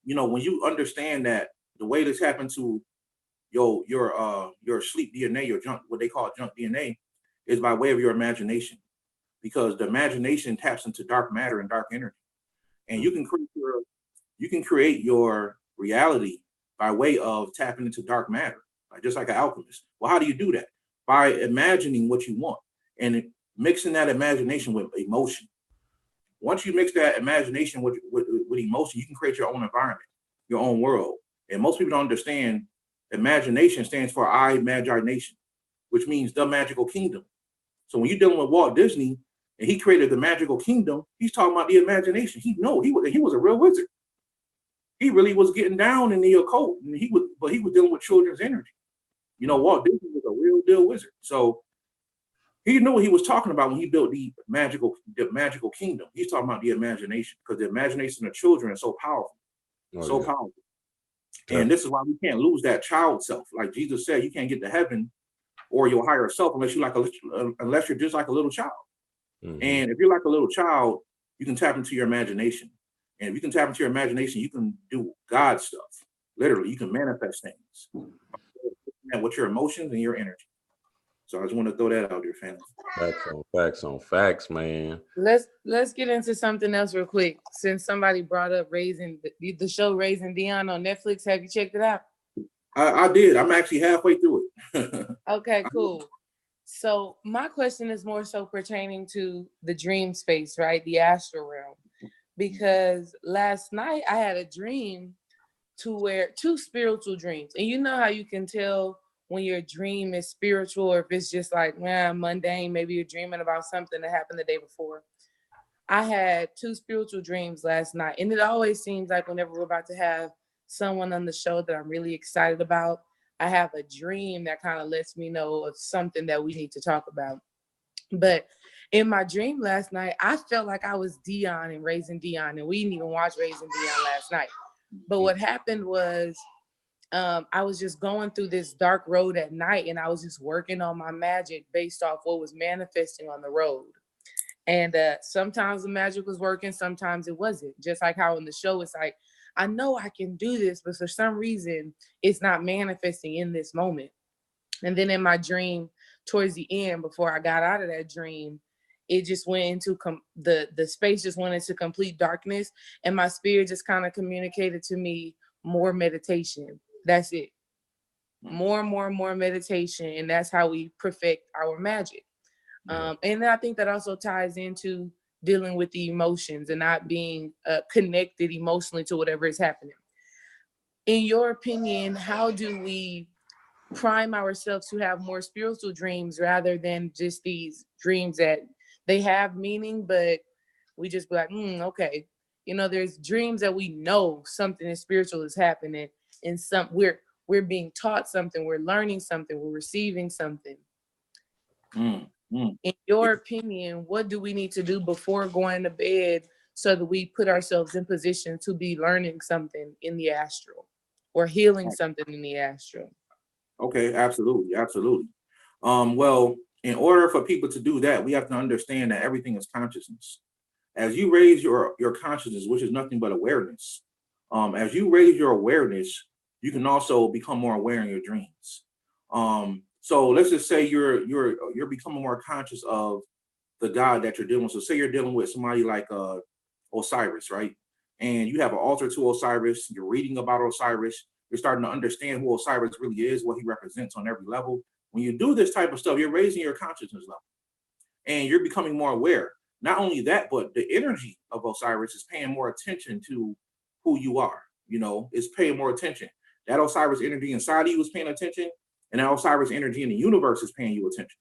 when you understand that the way this happened to your sleep DNA, your junk, what they call junk DNA, is by way of your imagination, because the imagination taps into dark matter and dark energy, and you can create your reality by way of tapping into dark matter, just like an alchemist. Well, how do you do that? By imagining what you want and mixing that imagination with emotion. Once you mix that imagination with emotion, you can create your own environment, your own world. And most people don't understand imagination stands for imagination, which means the magical kingdom. So when you're dealing with Walt Disney and he created the magical kingdom, he's talking about the imagination. He was a real wizard. He really was getting down in the occult, and he was dealing with children's energy. Walt Disney was a real deal wizard. So He knew what he was talking about when he built the magical kingdom. He's talking about the imagination, because the imagination of children is so powerful, powerful. And this is why we can't lose that child self. Like Jesus said, you can't get to heaven or your higher self unless you're just like a little child. Mm-hmm. And if you're like a little child, you can tap into your imagination. And if you can tap into your imagination, you can do God stuff. Literally, you can manifest things with your emotions and your energy. So I just want to throw that out there, fam. Facts on facts, man. Let's get into something else real quick. Since somebody brought up the show Raising Dion on Netflix, have you checked it out? I did. I'm actually halfway through it. Okay, cool. So my question is more so pertaining to the dream space, right? The astral realm. Because last night I had a dream two spiritual dreams. And you know how you can tell when your dream is spiritual, or if it's just like, mundane, maybe you're dreaming about something that happened the day before. I had two spiritual dreams last night. And it always seems like whenever we're about to have someone on the show that I'm really excited about, I have a dream that kind of lets me know of something that we need to talk about. But in my dream last night, I felt like I was Dion in Raising Dion, and we didn't even watch Raising Dion last night. But what happened was, I was just going through this dark road at night, and I was just working on my magic based off what was manifesting on the road. And sometimes the magic was working, sometimes it wasn't. Just like how in the show, it's like, I know I can do this, but for some reason, it's not manifesting in this moment. And then in my dream, towards the end, before I got out of that dream, it just went into the space just went into complete darkness, and my spirit just kind of communicated to me more meditation. That's it. More meditation, and that's how we perfect our magic. And I think that also ties into dealing with the emotions and not being connected emotionally to whatever is happening. In your opinion, how do we prime ourselves to have more spiritual dreams rather than just these dreams that they have meaning, but we just be like, okay. There's dreams that we know something spiritual is happening, and we're being taught something, we're learning something, we're receiving something. In your opinion, what do we need to do before going to bed so that we put ourselves in position to be learning something in the astral or healing something in the astral? Okay, absolutely. Well, in order for people to do that, we have to understand that everything is consciousness. As you raise your consciousness, which is nothing but awareness, as you raise your awareness, you can also become more aware in your dreams. So let's just say you're becoming more conscious of the God that you're dealing with. So say you're dealing with somebody like Osiris, right? And you have an altar to Osiris. You're reading about Osiris. You're starting to understand who Osiris really is, what he represents on every level. When you do this type of stuff, you're raising your consciousness level, and you're becoming more aware. Not only that, but the energy of Osiris is paying more attention to who you are. It's paying more attention. That Osiris energy inside of you is paying attention, and that Osiris energy in the universe is paying you attention.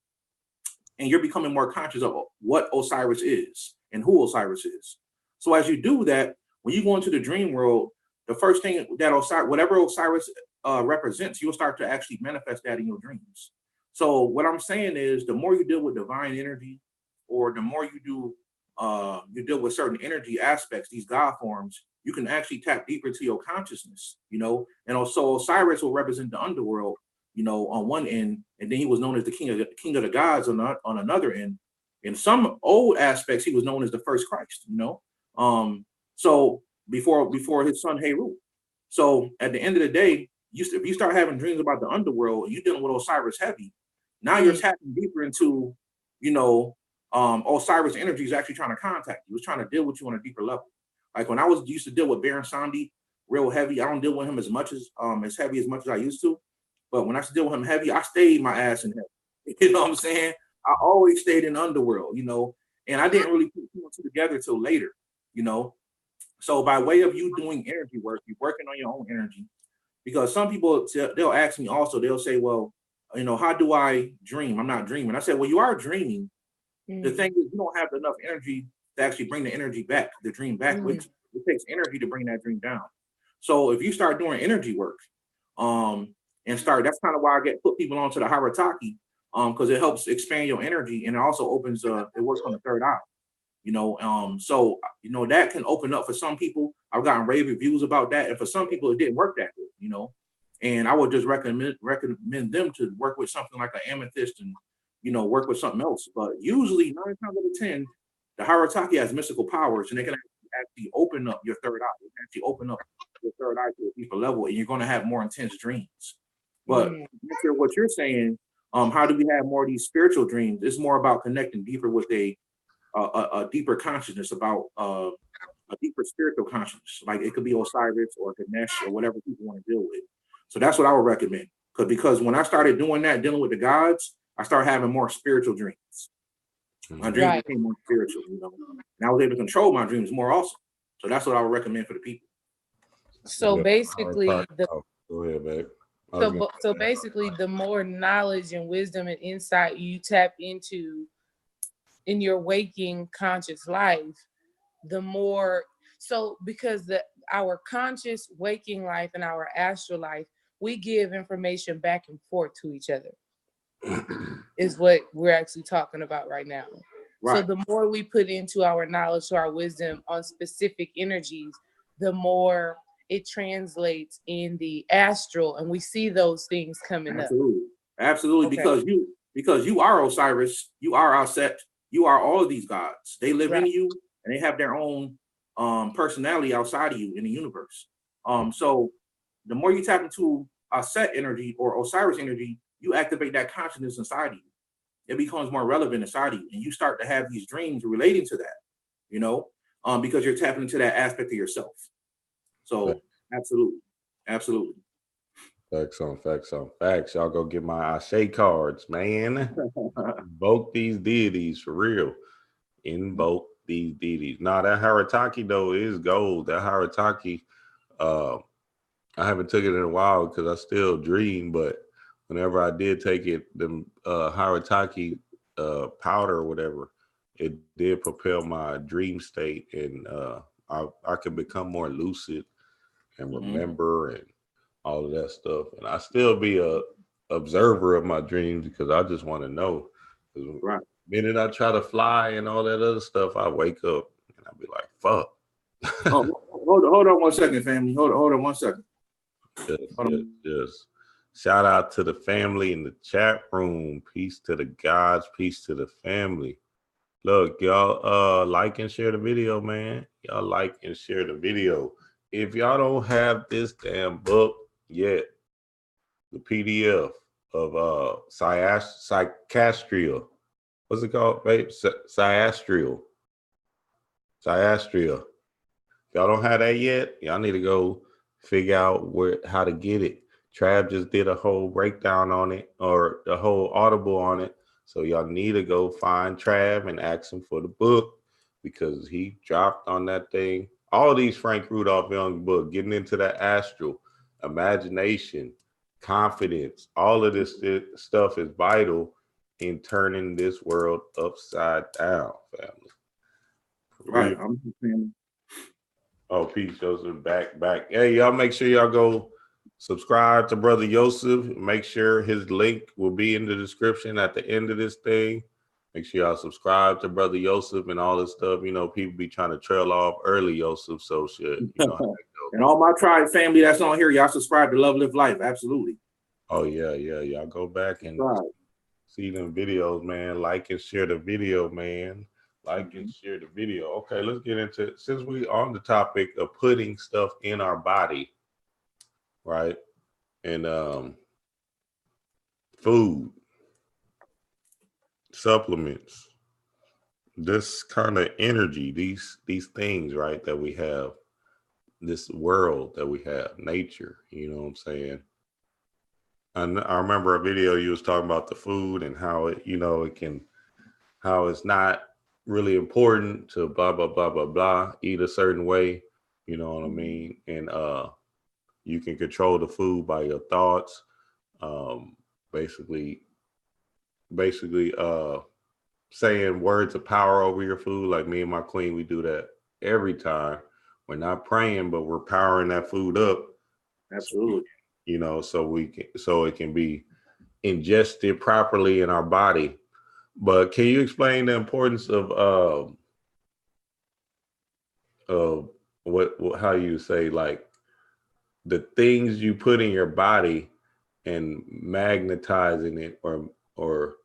And you're becoming more conscious of what Osiris is and who Osiris is. So as you do that, when you go into the dream world, the first thing that whatever Osiris represents, you'll start to actually manifest that in your dreams. So what I'm saying is, the more you deal with divine energy, or the more you deal with certain energy aspects, these God forms, you can actually tap deeper to your consciousness, And also Osiris will represent the underworld, on one end, and then he was known as the king of the gods on another end. In some old aspects, he was known as the first Christ, So before his son Heru. So at the end of the day, if you start having dreams about the underworld and you're dealing with Osiris heavy, now you're tapping deeper into, Osiris energy is actually trying to contact you. It's trying to deal with you on a deeper level. Like when I used to deal with Baron Samedi real heavy, I don't deal with him as heavy as I used to. But when I used to deal with him heavy, I stayed my ass in heaven. You know what I'm saying? I always stayed in the underworld, and I didn't really put two and two together till later, So by way of you doing energy work, you're working on your own energy. Because some people, they'll ask me also, they'll say, well, how do I dream? I'm not dreaming. I said, well, you are dreaming. The thing is, you don't have enough energy to actually bring the energy back, the dream back, which it takes energy to bring that dream down. So if you start doing energy work, that's kind of why I put people onto the Harataki, because it helps expand your energy, and it also opens it works on the third eye. So that can open up for some people. I've gotten rave reviews about that, and for some people it didn't work that good. And I would just recommend them to work with something like an amethyst and work with something else. But usually 9 times out of 10, the Harataki has mystical powers, and they can actually open up your third eye. They can actually open up your third eye to a deeper level, and you're going to have more intense dreams. But what you're saying, how do we have more of these spiritual dreams? It's more about connecting deeper with a deeper consciousness, about a deeper spiritual consciousness. Like it could be Osiris or Ganesh or whatever people want to deal with. So that's what I would recommend. Because when I started doing that, dealing with the gods, I started having more spiritual dreams. My dreams became more spiritual, and I was able to control my dreams more also. So that's what I would recommend for the people. So basically, go ahead, babe. So basically, the more knowledge and wisdom and insight you tap into in your waking conscious life, the more because our conscious waking life and our astral life, we give information back and forth to each other. Is what we're actually talking about right now. Right. So the more we put into our knowledge, to our wisdom on specific energies, the more it translates in the astral, and we see those things coming up. Absolutely. Okay. Because you are Osiris, you are Auset, you are all of these gods. They live in you, and they have their own personality outside of you in the universe. So the more you tap into Auset energy or Osiris energy, you activate that consciousness inside of you. It becomes more relevant inside of you, and you start to have these dreams relating to that, because you're tapping into that aspect of yourself. So absolutely. Facts on facts. Y'all go get my Ashe cards, man. Invoke these deities for real. Invoke these deities. Now that Harataki though is gold. That Harataki, I haven't took it in a while because I still dream, but whenever I did take it, the Harataki powder or whatever, it did propel my dream state, and I could become more lucid and remember and all of that stuff. And I still be a observer of my dreams because I just want to know. Right. The minute I try to fly and all that other stuff, I wake up and I be like, "Fuck." Hold on 1 second, family. Hold on 1 second. Yes. Shout out to the family in the chat room. Peace to the gods. Peace to the family. Look, y'all like and share the video, man. Y'all like and share the video. If y'all don't have this damn book yet, the PDF of Psychastria. What's it called, babe? Psyastria. If y'all don't have that yet, y'all need to go figure out how to get it. Trav just did a whole breakdown on it, or the whole audible on it. So y'all need to go find Trav and ask him for the book, because he dropped on that thing. All these Frank Rudolph Young book, getting into that astral, imagination, confidence, all of this stuff is vital in turning this world upside down, family. Right. Oh, peace, Joseph. Back. Hey, y'all make sure y'all go subscribe to Brother Joseph. Make sure his link will be in the description at the end of this thing. Make sure y'all subscribe to Brother Joseph and all this stuff. People be trying to trail off early, Joseph. So shit. And all my tribe family that's on here, y'all subscribe to Love Live Life. Absolutely. Oh, yeah. Y'all go back and see them videos, man. Like and share the video, man. Like and share the video. Okay, let's get into it. Since we on the topic of putting stuff in our body, right? And food, supplements, this kind of energy, these things, right, that we have, this world that we have, nature, you know what I'm saying? And I remember a video you was talking about the food and how it, how it's not really important to blah, blah, blah, blah, blah, eat a certain way, you know what I mean? And you can control the food by your thoughts. Basically saying words of power over your food. Like me and my queen, we do that every time. We're not praying, but we're powering that food up. Absolutely. So it can be ingested properly in our body. But can you explain the importance of what how you say, like, the things you put in your body and magnetizing it, or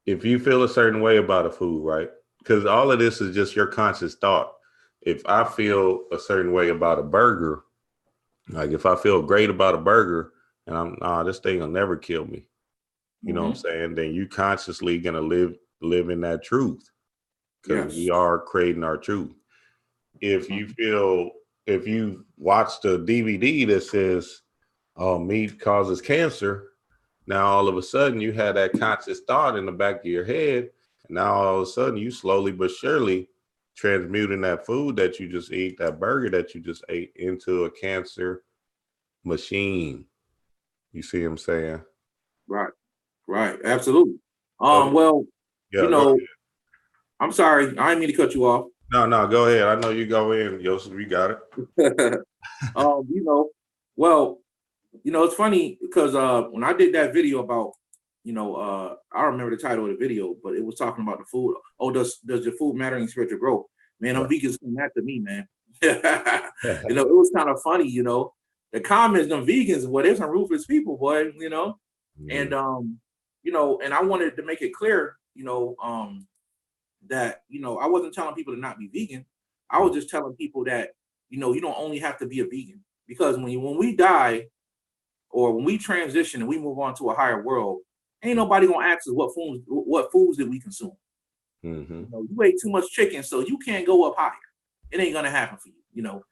if you feel a certain way about a food, right? Because all of this is just your conscious thought. If I feel a certain way about a burger, like if I feel great about a burger and this thing will never kill me, you know what I'm saying? Then you consciously gonna live in that truth, because we are creating our truth. If you watch the DVD that says, "Oh, meat causes cancer," now all of a sudden you had that conscious thought in the back of your head, and now all of a sudden you slowly but surely transmuting that food that you just ate, that burger that you just ate, into a cancer machine. You see what I'm saying? Right, absolutely. Well, I'm sorry, I didn't mean to cut you off. No, go ahead. I know you go in, Joseph. You got it. It's funny because when I did that video about, I don't remember the title of the video, but it was talking about the food. Oh, does your food matter in spiritual growth? Man, them vegans come after me, man. It was kind of funny, the comments, them vegans, well, there's some ruthless people, boy, and and I wanted to make it clear, that I wasn't telling people to not be vegan. I was just telling people that you don't only have to be a vegan, because when we die or when we transition and we move on to a higher world, ain't nobody gonna ask us what foods did we consume. You ate too much chicken, so you can't go up higher. It ain't gonna happen for you,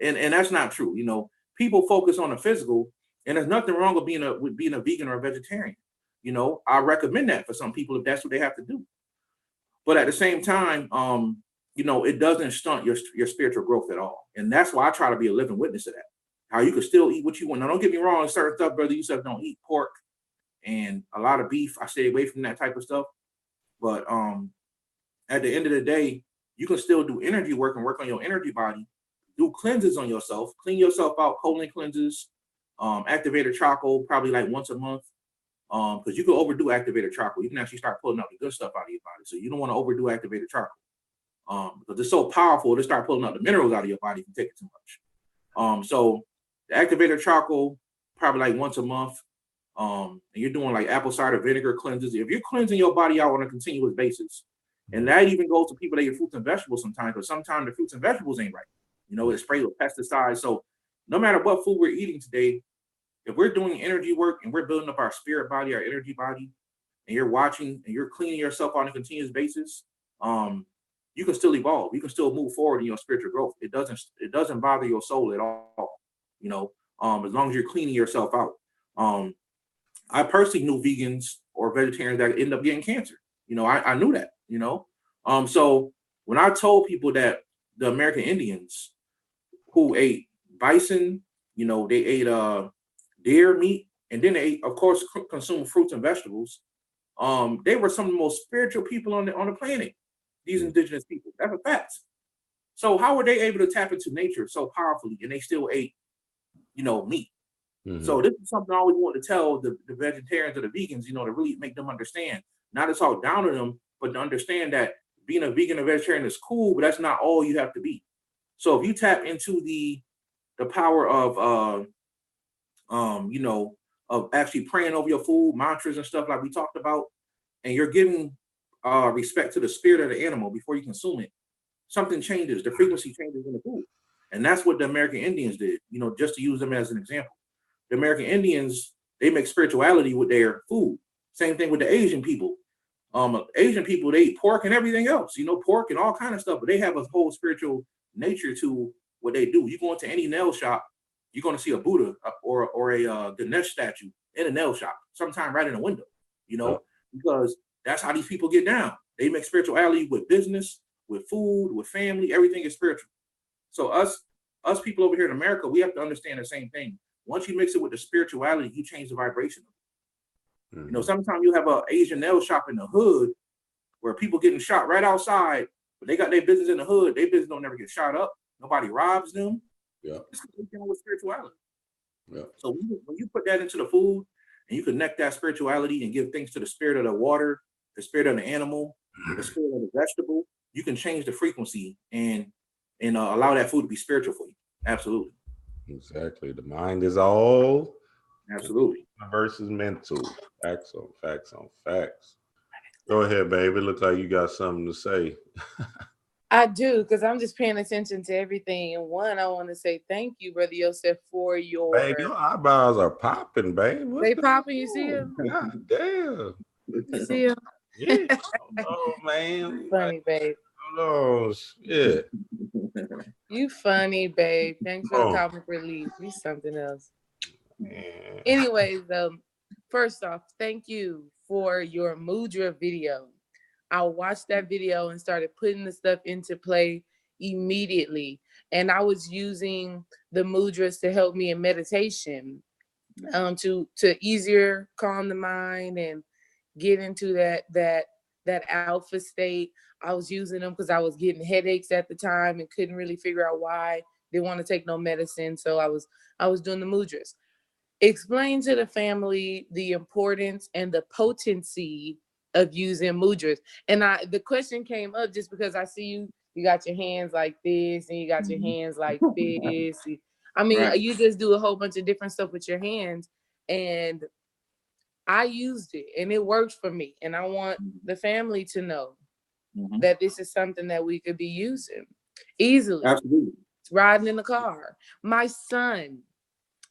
and that's not true. People focus on the physical, and there's nothing wrong with being a vegan or a vegetarian. I recommend that for some people if that's what they have to do. But at the same time, it doesn't stunt your spiritual growth at all. And that's why I try to be a living witness of that. How you can still eat what you want. Now, don't get me wrong, certain stuff, brother, you said don't eat pork and a lot of beef. I stay away from that type of stuff. But at the end of the day, you can still do energy work and work on your energy body. Do cleanses on yourself. Clean yourself out, colon cleanses, activated charcoal, probably like once a month. Because you can overdo activated charcoal. You can actually start pulling out the good stuff out of your body. So you don't want to overdo activated charcoal. Because it's so powerful to start pulling out the minerals out of your body if you take it too much. So the activated charcoal, probably like once a month. And you're doing like apple cider vinegar cleanses. If you're cleansing your body out on a continuous basis, and that even goes to people that eat fruits and vegetables sometimes, because sometimes the fruits and vegetables ain't right. It's sprayed with pesticides. So no matter what food we're eating today, if we're doing energy work and we're building up our spirit body, our energy body, and you're watching and you're cleaning yourself on a continuous basis, you can still evolve. You can still move forward in your spiritual growth. It doesn't bother your soul at all. As long as you're cleaning yourself out. I personally knew vegans or vegetarians that end up getting cancer. I knew that. So when I told people that the American Indians who ate bison, they ate deer meat, and then they, of course, consumed fruits and vegetables. They were some of the most spiritual people on the planet. These indigenous people. That's a fact. So how were they able to tap into nature so powerfully, and they still ate, meat? So this is something I always want to tell the vegetarians or the vegans, to really make them understand. Not to talk down on them, but to understand that being a vegan or vegetarian is cool, but that's not all you have to be. So if you tap into the power of of actually praying over your food, mantras and stuff like we talked about, and you're giving respect to the spirit of the animal before you consume it, something changes. The frequency changes in the food. And that's what the American Indians did, just to use them as an example. The American Indians, they make spirituality with their food. Same thing with the Asian people. Asian people, they eat pork and everything else, pork and all kind of stuff, but they have a whole spiritual nature to what they do. You go into any nail shop, you're going to see a Buddha or a Ganesh statue in a nail shop, sometime right in the window, because that's how these people get down. They make spirituality with business, with food, with family. Everything is spiritual. So us people over here in America, we have to understand the same thing. Once you mix it with the spirituality, you change the vibration. Sometimes you have an Asian nail shop in the hood where people getting shot right outside, but they got their business in the hood. Their business don't never get shot up. Nobody robs them. Yeah, it's dealing with spirituality. Yeah. So when you put that into the food and you connect that spirituality and give thanks to the spirit of the water, the spirit of the animal, the spirit of the vegetable, you can change the frequency and allow that food to be spiritual for you. Absolutely. Exactly. The mind is all. Absolutely. Versus mental. Facts on facts on facts. Go ahead, baby. Looks like you got something to say. I do, because I'm just paying attention to everything. And one, I want to say thank you, Brother Yosef, for your... Babe, your eyebrows are popping, babe. They popping, you see them? God damn. You see them? Yeah. Oh, man. Funny, babe. Oh, shit. You funny, babe. Thanks for the comic relief. You something else. Man. Anyways, first off, thank you for your Mudra video. I watched that video and started putting the stuff into play immediately. And I was using the mudras to help me in meditation, to easier calm the mind and get into that alpha state. I was using them because I was getting headaches at the time and couldn't really figure out why. Didn't want to take no medicine. So I was doing the mudras. Explain to the family the importance and the potency of using mudras. And the question came up just because I see you got your hands like this and you got your hands like this. I mean, right. You just do a whole bunch of different stuff with your hands, and I used it and it worked for me. And I want the family to know that this is something that we could be using easily. Absolutely. It's riding in the car. My son,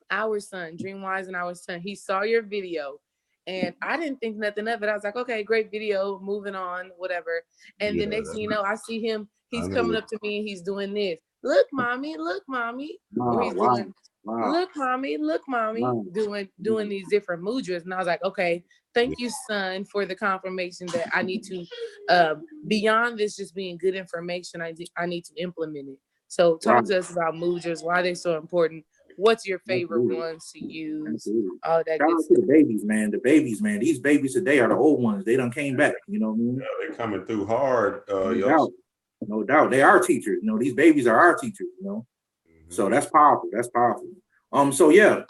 our son, Dreamwise, and our son, he saw your video. And I didn't think nothing of it. I was like, okay, great video, moving on, whatever. And the next thing you know, I see him, he's coming up to me and he's doing this. Look, mommy, look, mommy. Or he's doing, look, mommy, doing these different mudras. And I was like, okay, thank you, son, for the confirmation that I need to, beyond this just being good information, I need to implement it. So talk to us about mudras, why they're so important. What's your favorite ones to use? All that. Shout out to the babies, man. The babies, man. These babies today are the old ones. They done came back. You know what I mean? Yeah, they're coming through hard. No doubt. They are teachers. You know, these babies are our teachers. You know, so that's powerful. That's powerful. So yeah,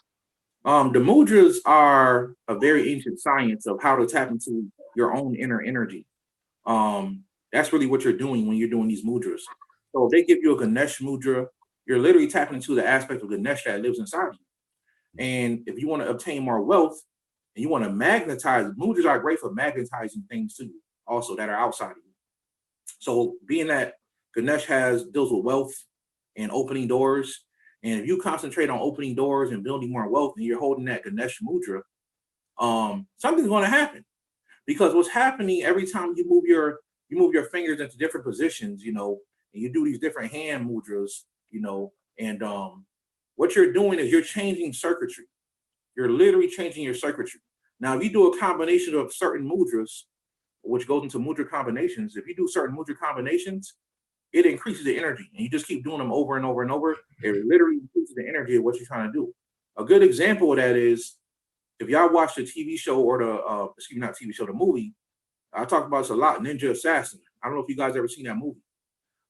the mudras are a very ancient science of how to tap into your own inner energy. That's really what you're doing when you're doing these mudras. So if they give you a Ganesh mudra, you're literally tapping into the aspect of Ganesh that lives inside you. And if you want to obtain more wealth and you want to magnetize, mudras are great for magnetizing things too, also that are outside of you. So being that Ganesh deals with wealth and opening doors, and if you concentrate on opening doors and building more wealth and you're holding that Ganesh mudra, something's going to happen. Because what's happening every time you move your fingers into different positions, you know, and you do these different hand mudras, you know, and what you're doing is you're changing circuitry. You're literally changing your circuitry. Now, if you do a combination of certain mudras, which goes into mudra combinations, if you do certain mudra combinations, it increases the energy, and you just keep doing them over and over and over. It literally increases the energy of what you're trying to do. A good example of that is if y'all watch the TV show or the movie. I talk about this a lot, Ninja Assassin. I don't know if you guys ever seen that movie,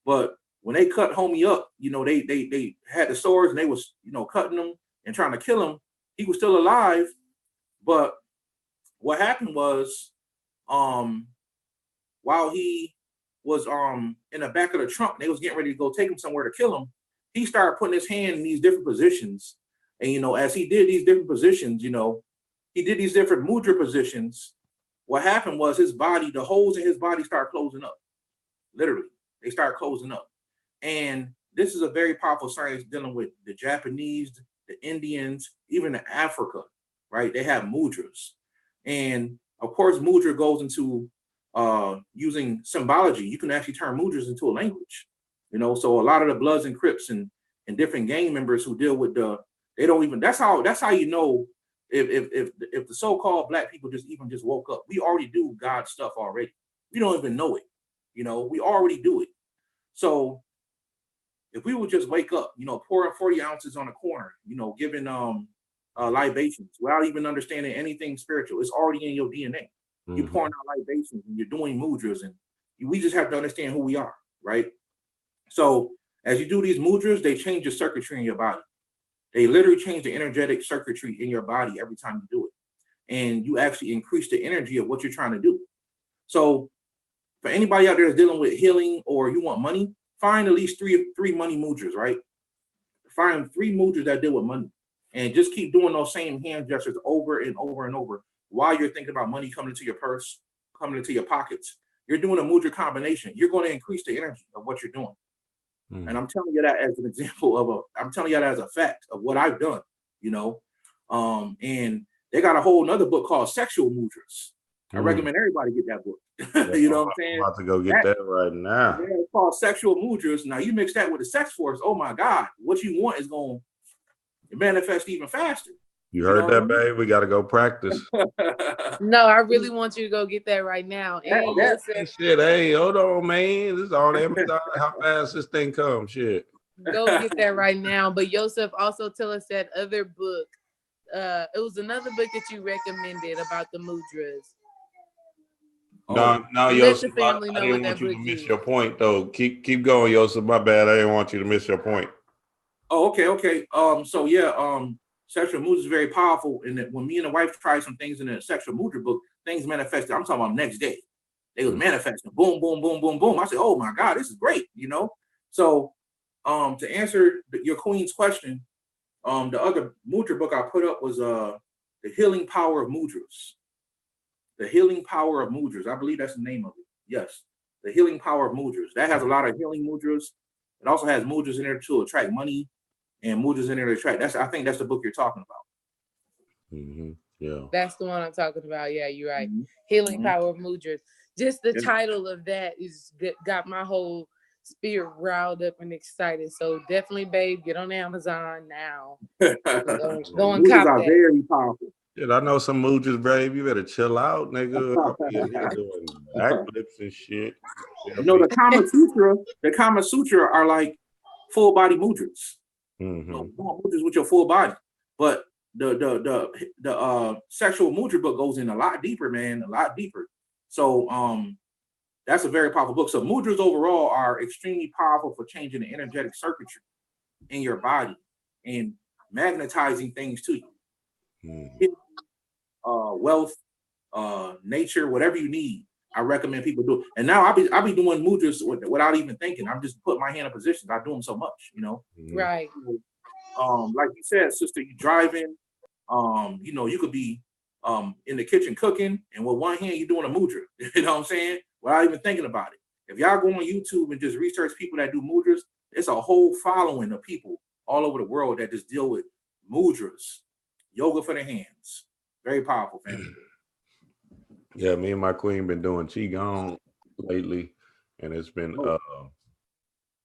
but when they cut homie up, you know, they had the swords and they was, you know, cutting him and trying to kill him. He was still alive, but what happened was, while he was in the back of the trunk, they was getting ready to go take him somewhere to kill him. He started putting his hand in these different positions, and you know, as he did these different positions, you know, he did these different mudra positions. What happened was his body, the holes in his body started closing up. Literally, they started closing up. And this is a very powerful science dealing with the Japanese, the Indians, even the Africa, right? They have mudras. And of course, mudra goes into using symbology. You can actually turn mudras into a language, you know? So a lot of the Bloods and Crips and different gang members who deal with that's how you know if the so-called black people just woke up. We already do God stuff already. We don't even know it, you know? We already do it. So if we would just wake up, you know, pouring 40 ounces on a corner, you know, giving libations without even understanding anything spiritual, it's already in your DNA. Mm-hmm. You're pouring out libations and you're doing mudras, and we just have to understand who we are, right? So as you do these mudras, they change the circuitry in your body. They literally change the energetic circuitry in your body every time you do it. and you actually increase the energy of what you're trying to do. So for anybody out there that's dealing with healing or you want money, find at least three money mudras, right? Find 3 mudras that deal with money, and just keep doing those same hand gestures over and over and over while you're thinking about money coming into your purse, coming into your pockets. You're doing a mudra combination. You're going to increase the energy of what you're doing. And I'm telling you that as an example of I'm telling you that as a fact of what I've done, you know. And they got a whole nother book called Sexual Mudras. I recommend everybody get that book. You know what I'm saying? I'm about to go get that right now. Yeah, it's called Sexual Mudras. Now you mix that with the sex force. Oh my God, what you want is going to manifest even faster. You heard that, babe? We got to go practice. No, I really want you to go get that right now. Shit, hey, hold on, man. This is on Amazon. How fast this thing comes? Shit. Go get that right now. But Yosef, also tell us that other book. It was another book that you recommended about the mudras. No, Yosef, I didn't want you to miss your point, though. Keep going, Yosef. My bad. I didn't want you to miss your point. Oh, okay. So yeah, sexual mudra is very powerful. And when me and the wife tried some things in the sexual mudra book, things manifested. I'm talking about next day. They was manifesting. Boom, boom, boom, boom, boom. I said, oh my God, this is great, you know? So to answer your queen's question, the other mudra book I put up was The Healing Power of Mudras. The Healing Power of Mudras. I believe that's the name of it. Yes. The Healing Power of Mudras. That has a lot of healing mudras. It also has mudras in there to attract money and mudras in there to attract. I think that's the book you're talking about. Yeah. That's the one I'm talking about. Yeah, you're right. Healing Power of Mudras. Just the title of that got my whole spirit riled up and excited. So definitely, babe, get on Amazon now. Go and cop that. Very powerful. Shit, I know some mudras, babe. You better chill out, nigga. I'm here doing backflips and shit. You know, the Kama Sutra are like full body mudras. Mudras with your full body. But the sexual mudra book goes in a lot deeper, man, a lot deeper. So that's a very powerful book. So mudras overall are extremely powerful for changing the energetic circuitry in your body and magnetizing things to you. Wealth, nature, whatever you need, I recommend people do it. And now I'll be doing mudras without even thinking. I'm just putting my hand in positions. I do them so much, you know. Right. Like you said, sister, you driving. You know, you could be in the kitchen cooking, and with one hand you're doing a mudra. You know what I'm saying? Without even thinking about it. If y'all go on YouTube and just research people that do mudras, it's a whole following of people all over the world that just deal with mudras, yoga for the hands. Very powerful, family. Yeah, me and my queen been doing qigong lately, and it's been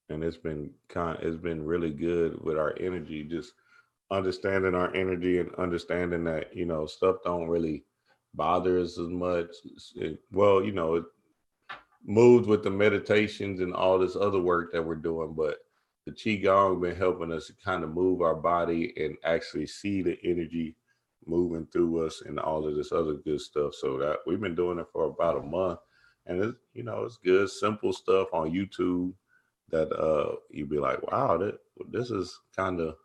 it's been really good with our energy, just understanding our energy and understanding that, you know, stuff don't really bother us as much. It moves with the meditations and all this other work that we're doing, but the qigong been helping us kind of move our body and actually see the energy moving through us and all of this other good stuff. So that we've been doing it for about a month, and it's, you know, it's good, simple stuff on YouTube that you'd be like, wow, this is kind of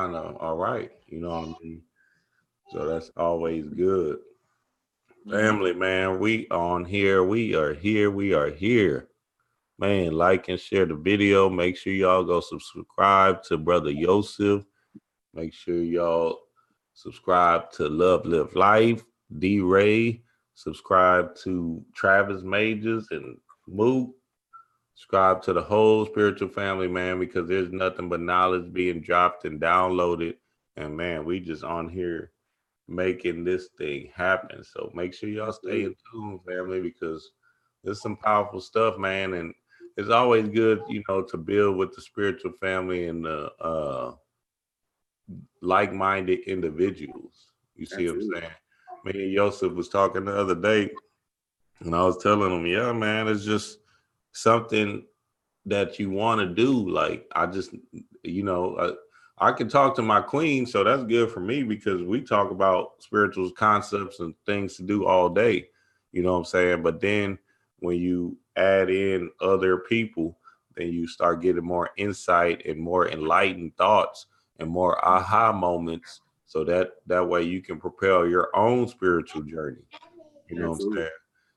all right, you know what I mean? So that's always good. Family, man, we are here. Man, like and share the video. Make sure y'all go subscribe to Brother Yosef. Make sure y'all subscribe to Love Live Life, D-Ray. Subscribe to Travis Majors and Moot. Subscribe to the whole spiritual family, man, because there's nothing but knowledge being dropped and downloaded. And, man, we just on here making this thing happen. So make sure y'all stay in tune, family, because there's some powerful stuff, man. And it's always good, you know, to build with the spiritual family and the like-minded individuals. You see what I'm saying? Me and Yosef was talking the other day, and I was telling him, yeah, man, it's just something that you want to do. Like, I just, you know, I can talk to my queen, so that's good for me because we talk about spiritual concepts and things to do all day. You know what I'm saying? But then when you add in other people, then you start getting more insight and more enlightened thoughts and more aha moments So that way you can propel your own spiritual journey. You know Absolutely. what I'm saying?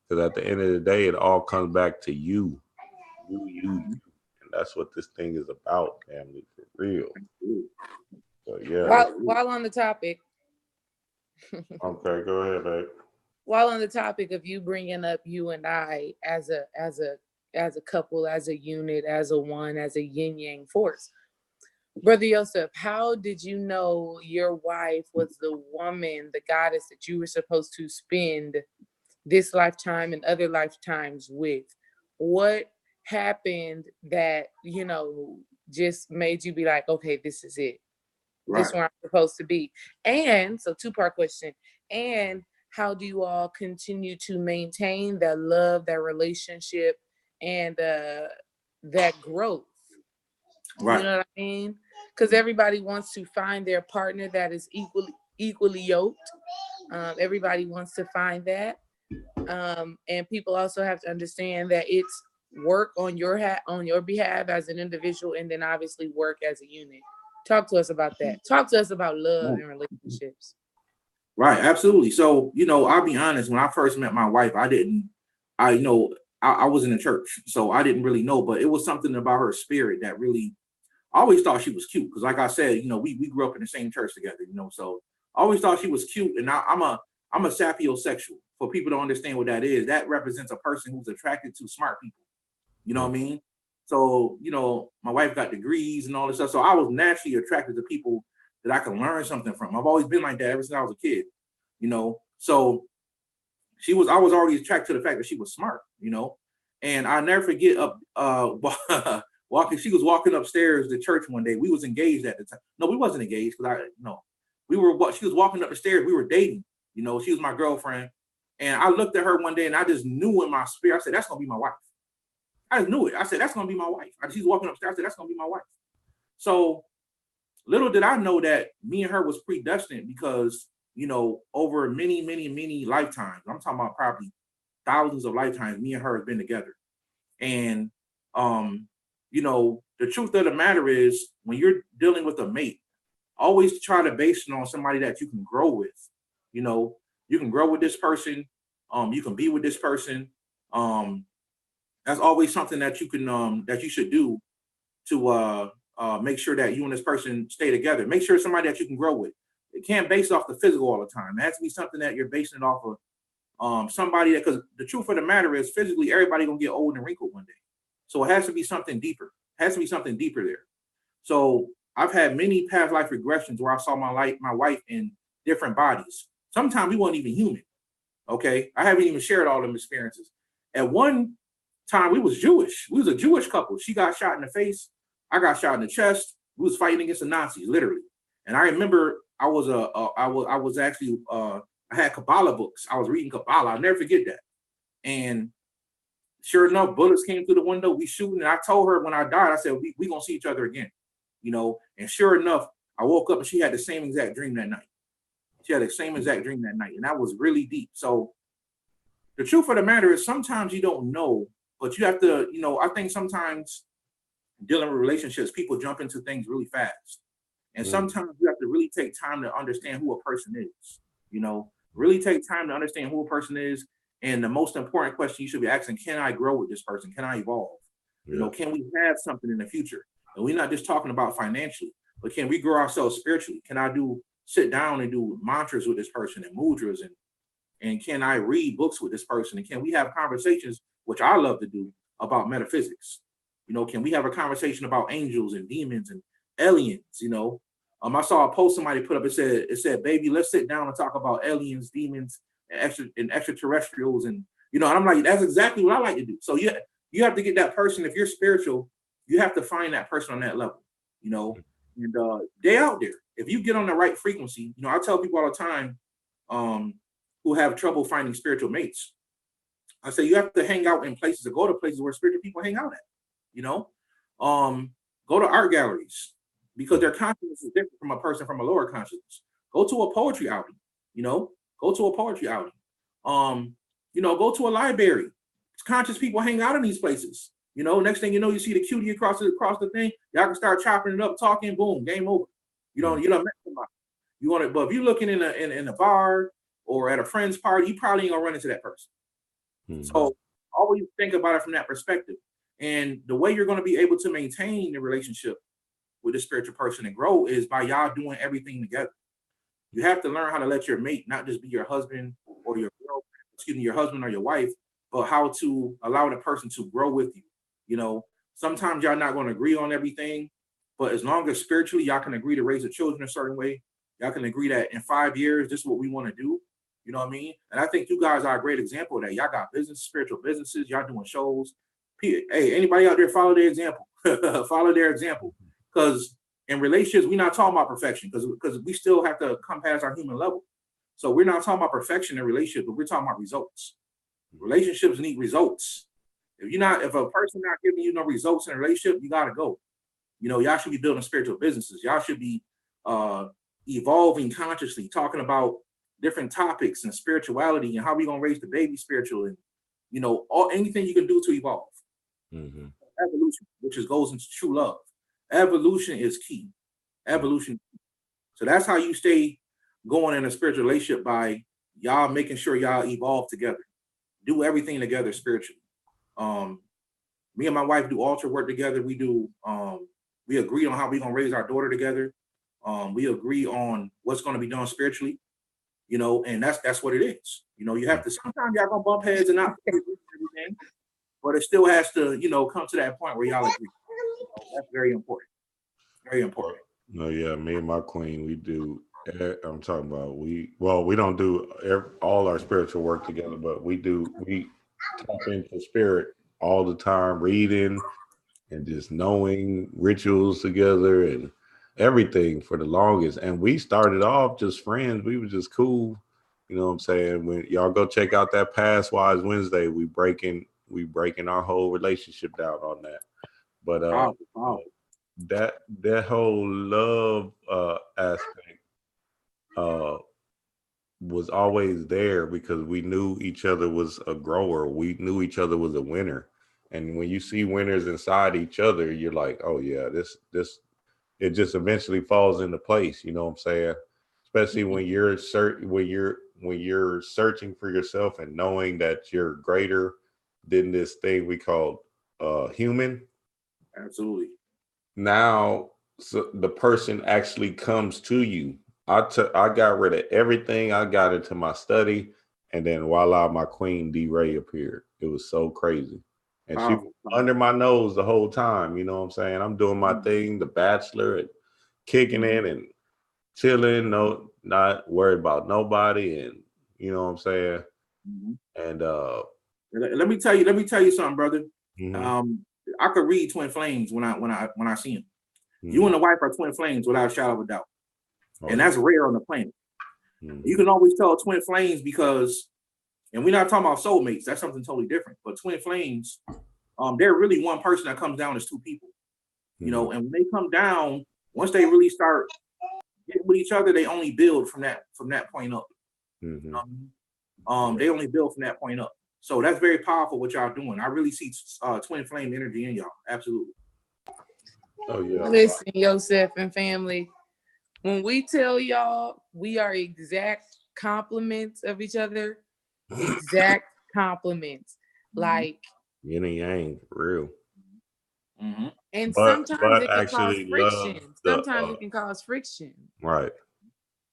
Because at the end of the day, it all comes back to you. You. And that's what this thing is about, family, for real. So yeah. While on the topic. Okay, go ahead, babe. While on the topic of you bringing up you and I as a couple, as a unit, as a one, as a yin yang force, Brother Yosef, how did you know your wife was the woman, the goddess that you were supposed to spend this lifetime and other lifetimes with? What happened that, just made you be like, okay, this is it. Right. This is where I'm supposed to be. And so 2-part question. And how do you all continue to maintain that love, that relationship, and that growth? Right. You know what I mean? Because everybody wants to find their partner that is equally yoked. Everybody wants to find that. And people also have to understand that it's work on your behalf as an individual, and then obviously work as a unit. Talk to us about that. Talk to us about love and relationships. Right, absolutely. So, I'll be honest, when I first met my wife, I was in the church, so I didn't really know, but it was something about her spirit that really, I always thought she was cute. Because like I said, we grew up in the same church together, so I always thought she was cute. And I'm a sapiosexual. For people to understand what that is, that represents a person who's attracted to smart people. You know what I mean? So, my wife got degrees and all this stuff. So I was naturally attracted to people that I can learn something from. I've always been like that ever since I was a kid, So I was already attracted to the fact that she was smart, And I'll never forget she was walking upstairs to church one day. We was engaged at the time. No, we wasn't engaged because she was walking up the stairs. We were dating, she was my girlfriend. And I looked at her one day and I just knew in my spirit, I said, that's going to be my wife. I just knew it. I said, that's going to be my wife. She's walking upstairs. I said, that's going to be my wife. So little did I know that me and her was predestined because, over many, many, many lifetimes, I'm talking about probably thousands of lifetimes, me and her have been together. And, the truth of the matter is when you're dealing with a mate, always try to base it on somebody that you can grow with. You can grow with this person. You can be with this person. That's always something that you can that you should do to make sure that you and this person stay together. Make sure it's somebody that you can grow with. It can't base off the physical all the time. It has to be something that you're basing it off of somebody that, because the truth of the matter is physically everybody gonna get old and wrinkled one day. So it has to be something deeper. It has to be something deeper there. So I've had many past life regressions where I saw my wife in different bodies. Sometimes we weren't even human. Okay, I haven't even shared all them experiences. At one time, we was Jewish. We was a Jewish couple. She got shot in the face. I got shot in the chest. We was fighting against the Nazis, literally. And I remember I had Kabbalah books. I was reading Kabbalah. I'll never forget that. And sure enough, bullets came through the window. We shooting. And I told her when I died, I said, we gonna see each other again. And sure enough, I woke up and she had the same exact dream that night. She had the same exact dream that night. And that was really deep. So the truth of the matter is sometimes you don't know, but you have to, I think sometimes dealing with relationships, people jump into things really fast. And sometimes you have to really take time to understand who a person is, really take time to understand who a person is. And the most important question you should be asking, can I grow with this person? Can I evolve? Yeah. Can we have something in the future? And we're not just talking about financially, but can we grow ourselves spiritually? Can I sit down and do mantras with this person and mudras, and can I read books with this person? And can we have conversations, which I love to do, about metaphysics? Can we have a conversation about angels and demons and aliens? I saw a post somebody put up. It said, baby, let's sit down and talk about aliens, demons, and extraterrestrials. And I'm like, that's exactly what I like to do. So you have to get that person. If you're spiritual, you have to find that person on that level, and they out there. If you get on the right frequency, I tell people all the time who have trouble finding spiritual mates, I say you have to hang out in places, or go to places where spiritual people hang out at. Go to art galleries, because their consciousness is different from a person from a lower consciousness. Go to a poetry outing. Go to a poetry outing. Go to a library. Conscious people hang out in these places. Next thing you know, you see the cutie across the thing. Y'all can start chopping it up, talking. Boom, game over. You done met somebody. You want it, but if you're looking in a bar or at a friend's party, you probably ain't gonna run into that person. Mm-hmm. So always think about it from that perspective. And the way you're going to be able to maintain the relationship with the spiritual person and grow is by y'all doing everything together. You have to learn how to let your mate not just be your husband or your your husband or your wife, but how to allow the person to grow with you. You know, sometimes y'all not going to agree on everything, but as long as spiritually y'all can agree to raise the children a certain way, y'all can agree that in 5 years, this is what we want to do. You know what I mean? And I think you guys are a great example of that. Y'all got business, spiritual businesses, y'all doing shows. Hey, anybody out there, follow their example. Follow their example. Because in relationships, we're not talking about perfection because we still have to come past our human level. So we're not talking about perfection in relationships, but we're talking about results. Relationships need results. If a person not giving you no results in a relationship, you gotta go. You know, y'all should be building spiritual businesses. Y'all should be evolving consciously, talking about different topics and spirituality and how we gonna raise the baby spiritual and anything you can do to evolve. Mm-hmm. Evolution, which goes into true love. Evolution is key. Evolution. So that's how you stay going in a spiritual relationship, by y'all making sure y'all evolve together. Do everything together spiritually. Me and my wife do altar work together. We do. We agree on how we're gonna raise our daughter together. We agree on what's gonna be done spiritually. You know, and that's what it is. You know, you have to, sometimes y'all gonna bump heads and not everything, but it still has to, come to that point where y'all agree. That's very important. Very important. No, yeah, me and my queen, we do. I'm talking about we don't do all our spiritual work together, but we tap into spirit all the time, reading and just knowing rituals together and everything for the longest. And we started off just friends. We were just cool. You know what I'm saying? When y'all go check out that Past Wise Wednesday, we breaking our whole relationship down on that. But that whole love aspect was always there because we knew each other was a grower. We knew each other was a winner. And when you see winners inside each other, you're like, oh yeah, this it just eventually falls into place. You know what I'm saying? Especially when you're searching for yourself and knowing that you're greater than this thing we call human. Absolutely. Now, so the person actually comes to you. I got rid of everything. I got into my study, and then voila, my queen D Ray appeared. It was so crazy. And she was under my nose the whole time. You know what I'm saying? I'm doing my thing, The Bachelor, and kicking it and chilling, not worried about nobody. And you know what I'm saying? Mm-hmm. And let me tell you something, brother. Mm-hmm. I could read twin flames when I see them. Mm-hmm. You and the wife are twin flames without a shadow of a doubt. Oh, and that's rare on the planet. Mm-hmm. You can always tell twin flames because, and we're not talking about soulmates, that's something totally different. But twin flames, they're really one person that comes down as two people. Mm-hmm. You know, and when they come down, once they really start getting with each other, they only build from that point up. Mm-hmm. They only build from that point up. So that's very powerful what y'all doing. I really see twin flame energy in y'all. Absolutely. Oh yeah. Listen, Yosef and family, when we tell y'all we are exact complements of each other, exact complements, like yin and yang, for real. Mm-hmm. And sometimes it can cause friction. Sometimes it can cause friction. Right.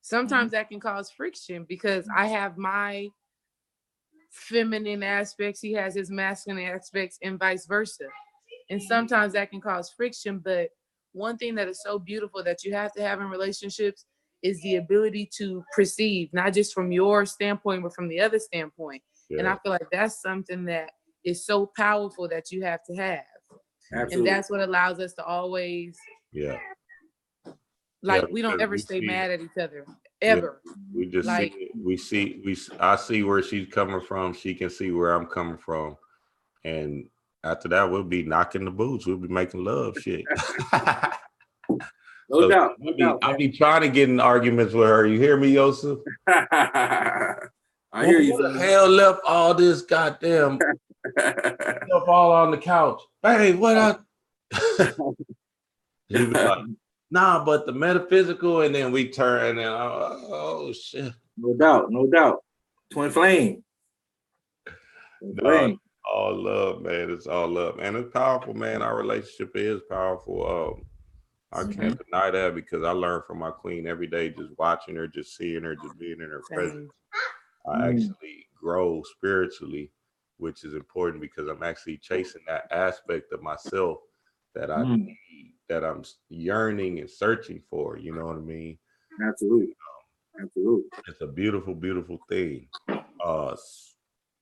Sometimes that can cause friction because I have my feminine aspects, he has his masculine aspects, and vice versa. And sometimes that can cause friction. But one thing that is so beautiful that you have to have in relationships is the ability to perceive, not just from your standpoint, but from the other standpoint. Yeah. And I feel like that's something that is so powerful that you have to have. Absolutely. And that's what allows us to always, we don't ever stay mad at each other, ever. Yeah. We just I see where she's coming from. She can see where I'm coming from. And after that, we'll be knocking the boots. We'll be making love shit. No doubt. I'll be trying to get in arguments with her. You hear me, Yosef? I hear you. What the hell left all this goddamn stuff all on the couch? Hey, what up? She was like, Nah, but the metaphysical, and then we turn and oh shit. No doubt. Twin flame. No, all love, man. It's all love, man. It's powerful, man. Our relationship is powerful. I can't deny that because I learn from my queen every day, just watching her, just seeing her, just being in her presence. I actually grow spiritually, which is important because I'm actually chasing that aspect of myself that I need, that I'm yearning and searching for. You know what I mean? Absolutely. It's a beautiful, beautiful thing.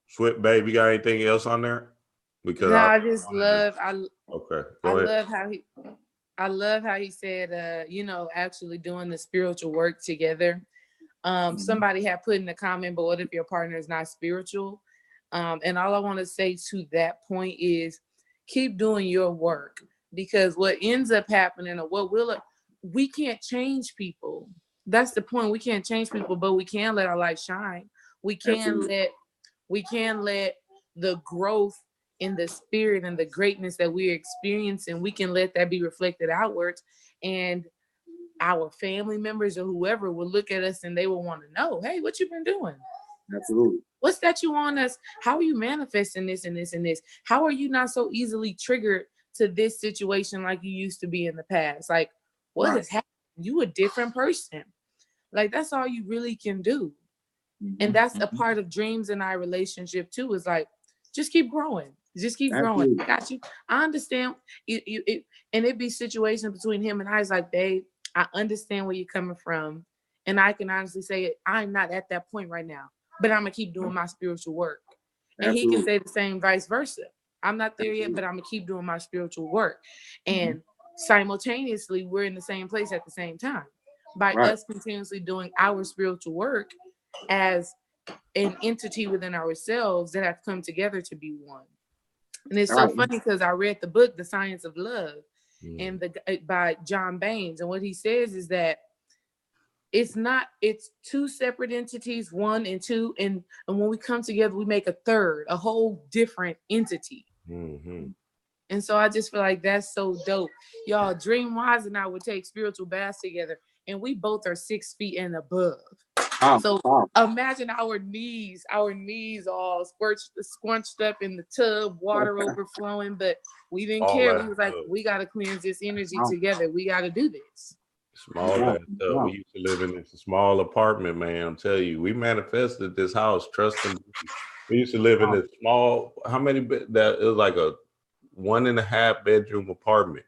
Sweet babe, you got anything else on there? Because I just love. Okay, go ahead. I love how he said, actually doing the spiritual work together. Somebody had put in the comment, but what if your partner is not spiritual? And all I want to say to that point is keep doing your work, because what ends up happening, or we can't change people. That's the point. We can't change people, but we can let our light shine. We can let the growth in the spirit and the greatness that we're experiencing, we can let that be reflected outwards. And our family members or whoever will look at us and they will want to know, hey, what you been doing? Absolutely. What's that you want us? How are you manifesting this and this and this? How are you not so easily triggered to this situation like you used to be in the past? Like, what has happened? You a different person. Like, that's all you really can do. And that's a part of dreams in our relationship too, is like, just keep growing. Just keep growing. I got you. I understand. And it'd be situations between him and I. It's like, babe, I understand where you're coming from. And I can honestly say I'm not at that point right now, but I'm going to keep doing my spiritual work. And he can say the same vice versa. I'm not there yet, but I'm going to keep doing my spiritual work. And simultaneously, we're in the same place at the same time. By us continuously doing our spiritual work as an entity within ourselves that have come together to be one. And it's so funny because I read the book, The Science of Love, and by John Baines. And what he says is that it's two separate entities, one and two. And when we come together, we make a whole different entity. And so I just feel like that's so dope. Y'all, Dream Wise and I would take spiritual baths together, and we both are 6 feet and above. Imagine our knees all squunched up in the tub, water overflowing, but we didn't care. We was like, we got to cleanse this energy together. We got to do this. Small ass stuff. We used to live in this small apartment, man. I'm telling you, we manifested this house. Trust me. We used to live in this small. How many? That it was like a 1.5 bedroom apartment.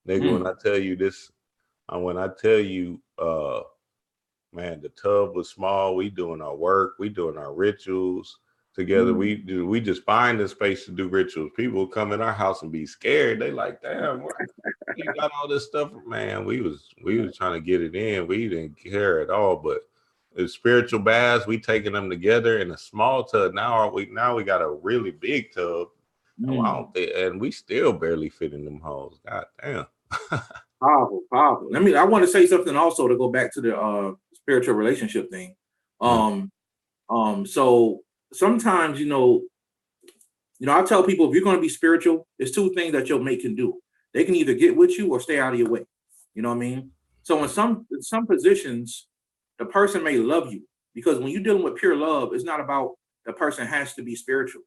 Nigga, when I tell you this, man, the tub was small. We doing our work. We doing our rituals together. We just find a space to do rituals. People come in our house and be scared. They like, damn, you got all this stuff, man. We was trying to get it in. We didn't care at all. But the spiritual baths, we taking them together in a small tub. Now we got a really big tub. And we still barely fit in them holes. God damn. Powerful. I want to say something also to go back to the spiritual relationship thing. So sometimes, I tell people, if you're going to be spiritual, there's 2 things that your mate can do. They can either get with you or stay out of your way. You know what I mean? So in some positions, the person may love you, because when you're dealing with pure love, it's not about the person has to be spiritual.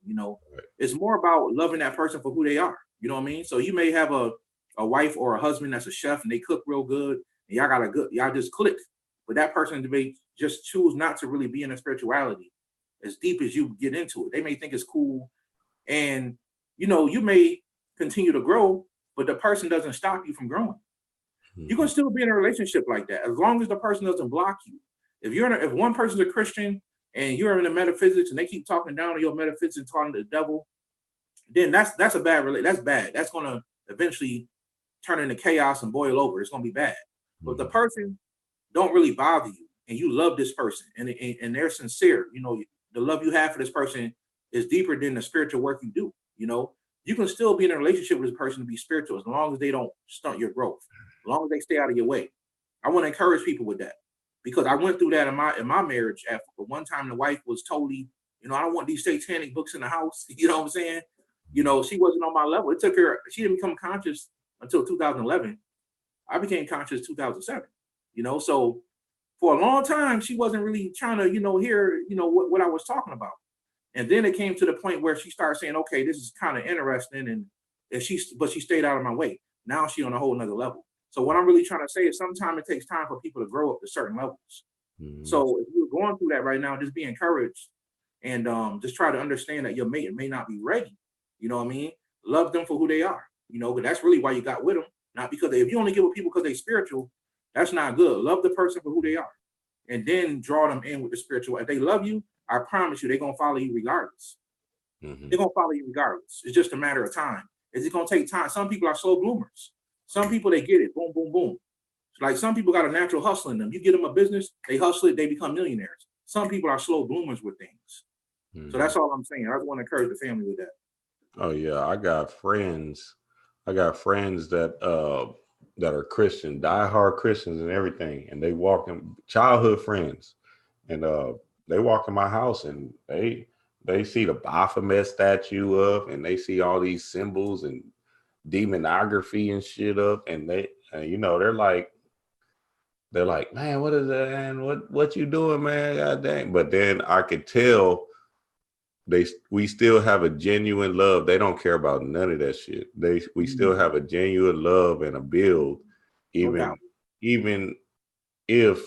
It's more about loving that person for who they are. You know what I mean? So you may have a wife or a husband that's a chef and they cook real good, and y'all just click. But that person may just choose not to really be in a spirituality as deep as you get into it. They may think it's cool, and you may continue to grow, but the person doesn't stop you from growing. You can still be in a relationship like that as long as the person doesn't block you. If one person's a Christian and you're in the metaphysics and they keep talking down to your metaphysics and talking to the devil, then that's a bad relationship. That's bad. That's gonna eventually turn into chaos and boil over. It's gonna be bad. But if the person don't really bother you and you love this person and they're sincere, the love you have for this person is deeper than the spiritual work you do. You can still be in a relationship with this person to be spiritual as long as they don't stunt your growth, as long as they stay out of your way. I want to encourage people with that, because I went through that in my marriage. At one time, the wife was totally, I don't want these satanic books in the house. You know what I'm saying? She wasn't on my level. It took her. She didn't become conscious until 2011. I became conscious 2007. You know, so for a long time, she wasn't really trying to, hear, what I was talking about. And then it came to the point where she started saying, okay, this is kind of interesting. And she stayed out of my way. Now she on a whole nother level. So what I'm really trying to say is sometimes it takes time for people to grow up to certain levels. Mm-hmm. So if you're going through that right now, just be encouraged and just try to understand that your mate may not be ready. You know what I mean? Love them for who they are, but that's really why you got with them. Not because if you only get with people because they're spiritual, that's not good. Love the person for who they are. And then draw them in with the spiritual. If they love you, I promise you, they're going to follow you regardless. Mm-hmm. They're going to follow you regardless. It's just a matter of time. Is it going to take time? Some people are slow bloomers. Some people, they get it. Boom, boom, boom. Like some people got a natural hustle in them. You get them a business, they hustle it, they become millionaires. Some people are slow bloomers with things. Mm-hmm. So that's all I'm saying. I just want to encourage the family with that. Oh, yeah. I got friends that are Christian, diehard Christians and everything. And they walk in, childhood friends. And they walk in my house and they see the Baphomet statue up and they see all these symbols and demonography and shit up. And they, they're like, man, what is that? And what you doing, man? God dang. But then I could tell we still have a genuine love. They don't care about none of that shit. We still have a genuine love and a build, even if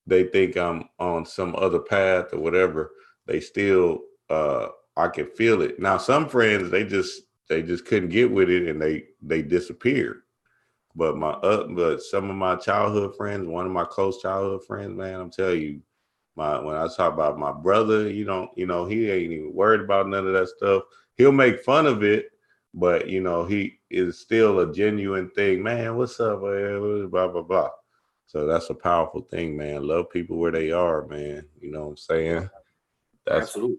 they think I'm on some other path or whatever. They still, I can feel it. Now, some friends, they just couldn't get with it and they disappeared. But but some of my childhood friends, one of my close childhood friends, man, I'm telling you, when I talk about my brother, he ain't even worried about none of that stuff. He'll make fun of it, but he is still a genuine thing. Man, what's up, man? Blah, blah, blah. So that's a powerful thing, man. Love people where they are, man. You know what I'm saying? Absolutely.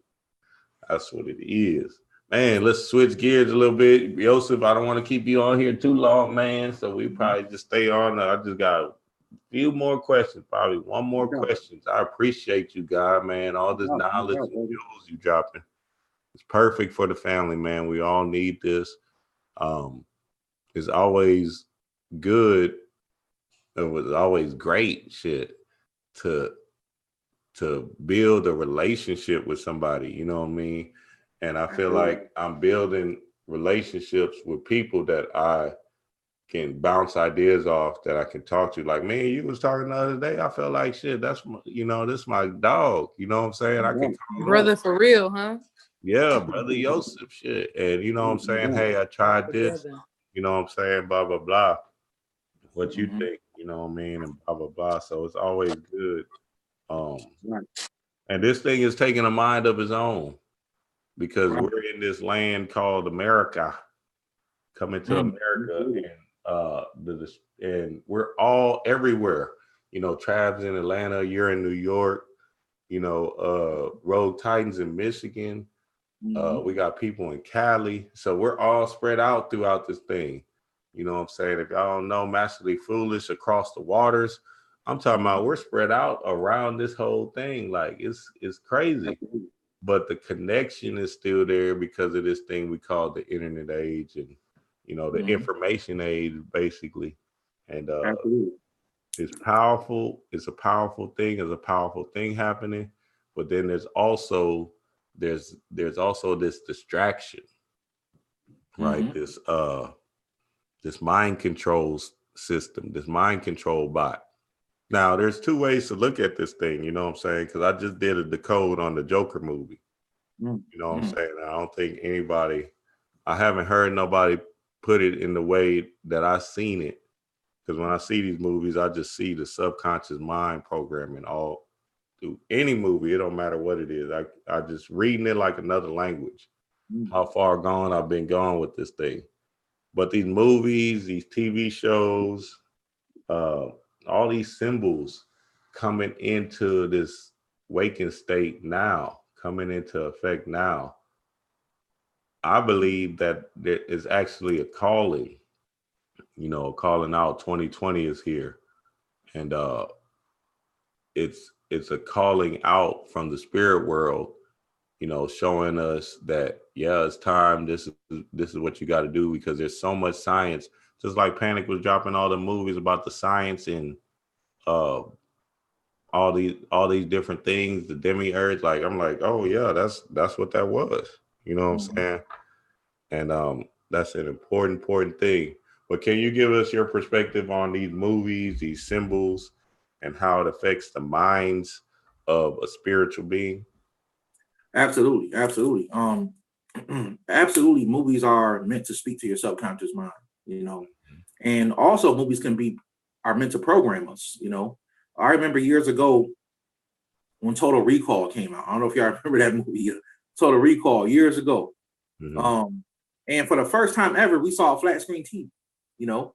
That's what it is. Man, let's switch gears a little bit. Joseph, I don't want to keep you on here too long, man. So we probably just stay on. I just got a few more questions, probably one more question. I appreciate you, God, man. All this knowledge and jewels you dropping. It's perfect for the family, man. We all need this. It's always good. It was always great shit to build a relationship with somebody. You know what I mean? And I feel like I'm building relationships with people that I can bounce ideas off, that I can talk to. Like, man, you was talking the other day. I felt like shit. That's this is my dog. You know what I'm saying? I can brother for real, huh? Yeah, brother Joseph, shit. And you know what I'm saying? Hey, I tried this. You know what I'm saying? Blah blah blah. What you think? You know what I mean? And blah blah blah. So it's always good. And this thing is taking a mind of its own. Because we're in this land called America, coming to America, and we're all everywhere. Trav's in Atlanta, you're in New York, Rogue Titans in Michigan. We got people in Cali. So we're all spread out throughout this thing. You know what I'm saying? If y'all don't know, Massively Foolish Across the Waters, I'm talking about we're spread out around this whole thing. Like it's crazy. But the connection is still there because of this thing we call the internet age and, the information age, basically. And it's powerful. It's a powerful thing. It's a powerful thing happening. But then there's also this distraction, right? This mind control system, this mind control bot. Now, there's two ways to look at this thing, you know what I'm saying? Because I just did a decode on the Joker movie. You know what I'm saying? I don't think I haven't heard nobody put it in the way that I've seen it. Because when I see these movies, I just see the subconscious mind programming all through any movie. It don't matter what it is. I just reading it like another language. How far gone I've been gone with this thing. But these movies, these TV shows, all these symbols coming into this waking state now, coming into effect now, I believe that there is actually a calling, calling out. 2020 is here. And it's a calling out from the spirit world, showing us that, yeah, it's time. This is what you got to do, because there's so much science, just like Panic was dropping all the movies about the science and all these different things, the demiurge. Like I'm like, oh yeah, that's what that was. You know what I'm saying? And that's an important thing. But can you give us your perspective on these movies, these symbols, and how it affects the minds of a spiritual being? Absolutely. Absolutely. Movies are meant to speak to your subconscious mind, you know, and also movies are meant to program us, you know. I remember years ago when Total Recall came out. I don't know if y'all remember that movie, Total Recall, years ago. And for the first time ever, we saw a flat screen TV, you know.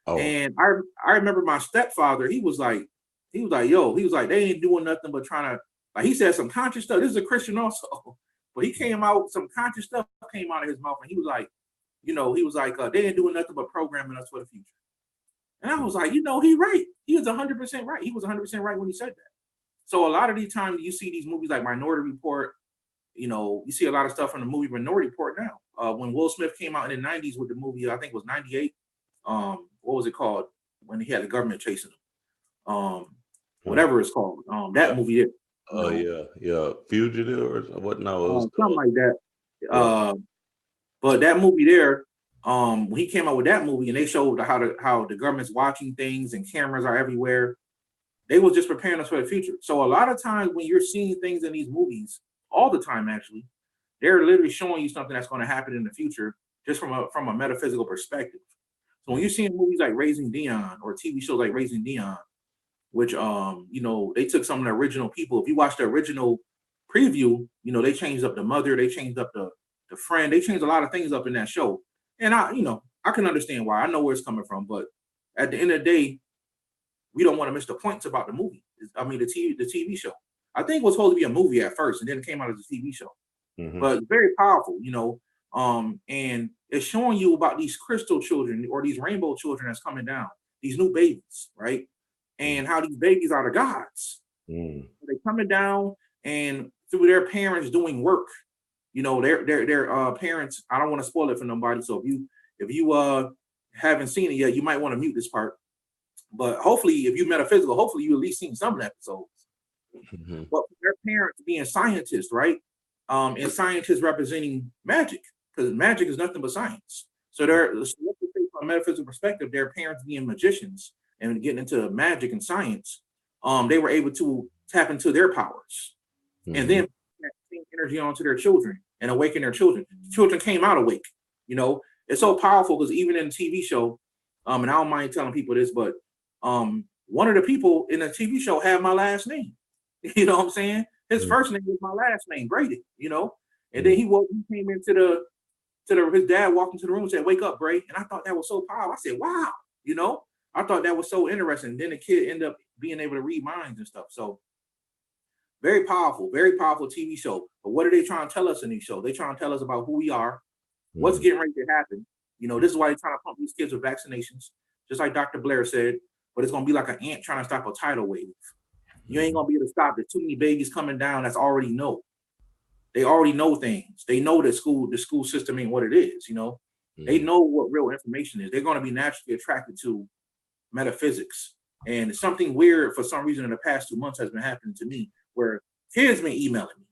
And I remember my stepfather, he was like, yo, they ain't doing nothing but trying to, like, he said some conscious stuff. This is a Christian also, but he came out, some conscious stuff came out of his mouth, and he was like, they ain't doing nothing but programming us for the future. And I was like, he right. He was 100% right. He was 100% right when he said that. So a lot of these times you see these movies like Minority Report, you know, you see a lot of stuff from the movie Minority Report now. When Will Smith came out in the 90s with the movie, I think it was 98. What was it called? When he had the government chasing him. Whatever it's called. That movie there. Oh, yeah. Fugitive or what? No, something like that. But that movie there, when he came out with that movie and they showed how the government's watching things and cameras are everywhere, they was just preparing us for the future. So a lot of times when you're seeing things in these movies, all the time actually, they're literally showing you something that's going to happen in the future, just from a metaphysical perspective. So when you're seeing movies like Raising Dion or TV shows like Raising Dion, which they took some of the original people. If you watch the original preview, they changed up the mother, they changed up the friend, they changed a lot of things up in that show. And I can understand why. I know where it's coming from, but at the end of the day, we don't want to miss the points about the movie. I mean, the TV show. I think it was supposed to be a movie at first, and then it came out as a TV show. But it's very powerful, and it's showing you about these crystal children or these rainbow children that's coming down, these new babies, right? And how these babies are the gods. They're coming down, and through their parents doing work, their parents. I don't want to spoil it for nobody. So if you haven't seen it yet, you might want to mute this part. But hopefully, if you metaphysical, hopefully you at least seen some of the episodes. But their parents being scientists, right? And scientists representing magic, because magic is nothing but science. So let's say from a metaphysical perspective, their parents being magicians and getting into magic and science, they were able to tap into their powers and then energy onto their children and awaken their children. Children came out awake. It's so powerful because even in the TV show, and I don't mind telling people this, but one of the people in the TV show had my last name. You know what I'm saying? His first name was my last name, Brady. And then he came into his dad walked into the room and said, "Wake up, Bray." And I thought that was so powerful. I said, "Wow," I thought that was so interesting. Then the kid ended up being able to read minds and stuff. So very powerful TV show. But what are they trying to tell us in these shows? They trying to tell us about who we are, what's getting ready to happen. This is why they're trying to pump these kids with vaccinations, just like Dr. Blair said. But it's going to be like an ant trying to stop a tidal wave. You ain't going to be able to stop. There's too many babies coming down that's already know. They already know things. They know the school system ain't what it is, They know what real information is. They're going to be naturally attracted to metaphysics. And something weird for some reason in the past 2 months has been happening to me where kids been emailing me.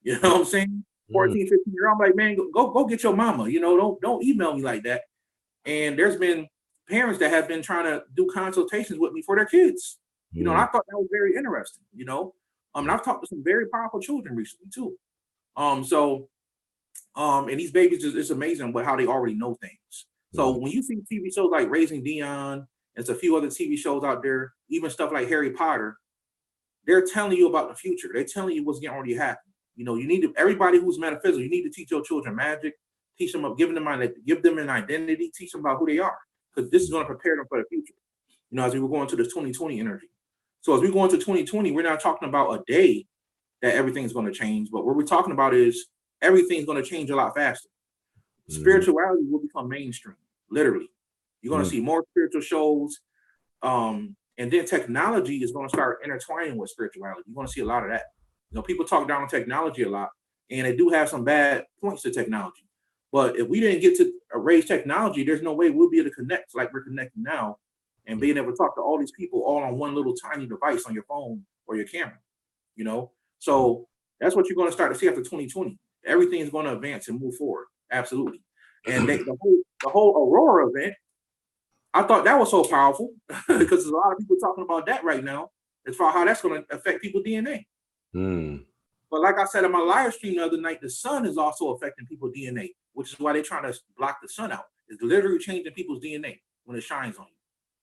You know what I'm saying? 14, 15 year old. I'm like, man, go get your mama. Don't email me like that. And there's been parents that have been trying to do consultations with me for their kids. And I thought that was very interesting, and I've talked to some very powerful children recently too. And these babies, it's amazing how they already know things. So when you see TV shows like Raising Dion, there's a few other TV shows out there, even stuff like Harry Potter, they're telling you about the future. They're telling you what's getting already happen. You need to, everybody who's metaphysical, you need to teach your children magic, teach them, give them an identity, teach them about who they are, because this is going to prepare them for the future. As we were going to this 2020 energy. So as we go into 2020, we're not talking about a day that everything's going to change, but what we're talking about is everything's going to change a lot faster. Spirituality will become mainstream, literally. You're going to see more spiritual shows, and then technology is going to start intertwining with spirituality. You're going to see a lot of that. People talk down on technology a lot, and they do have some bad points to technology. But if we didn't get to raise technology, there's no way we'll be able to connect like we're connecting now and being able to talk to all these people all on one little tiny device on your phone or your camera, you know? So that's what you're going to start to see after 2020. Everything is going to advance and move forward. Absolutely. And the whole Aurora event, I thought that was so powerful because there's a lot of people talking about that right now as far as how that's going to affect people's DNA. But like I said in my live stream the other night, the sun is also affecting people's DNA, which is why they're trying to block the sun out. It's literally changing people's DNA when it shines on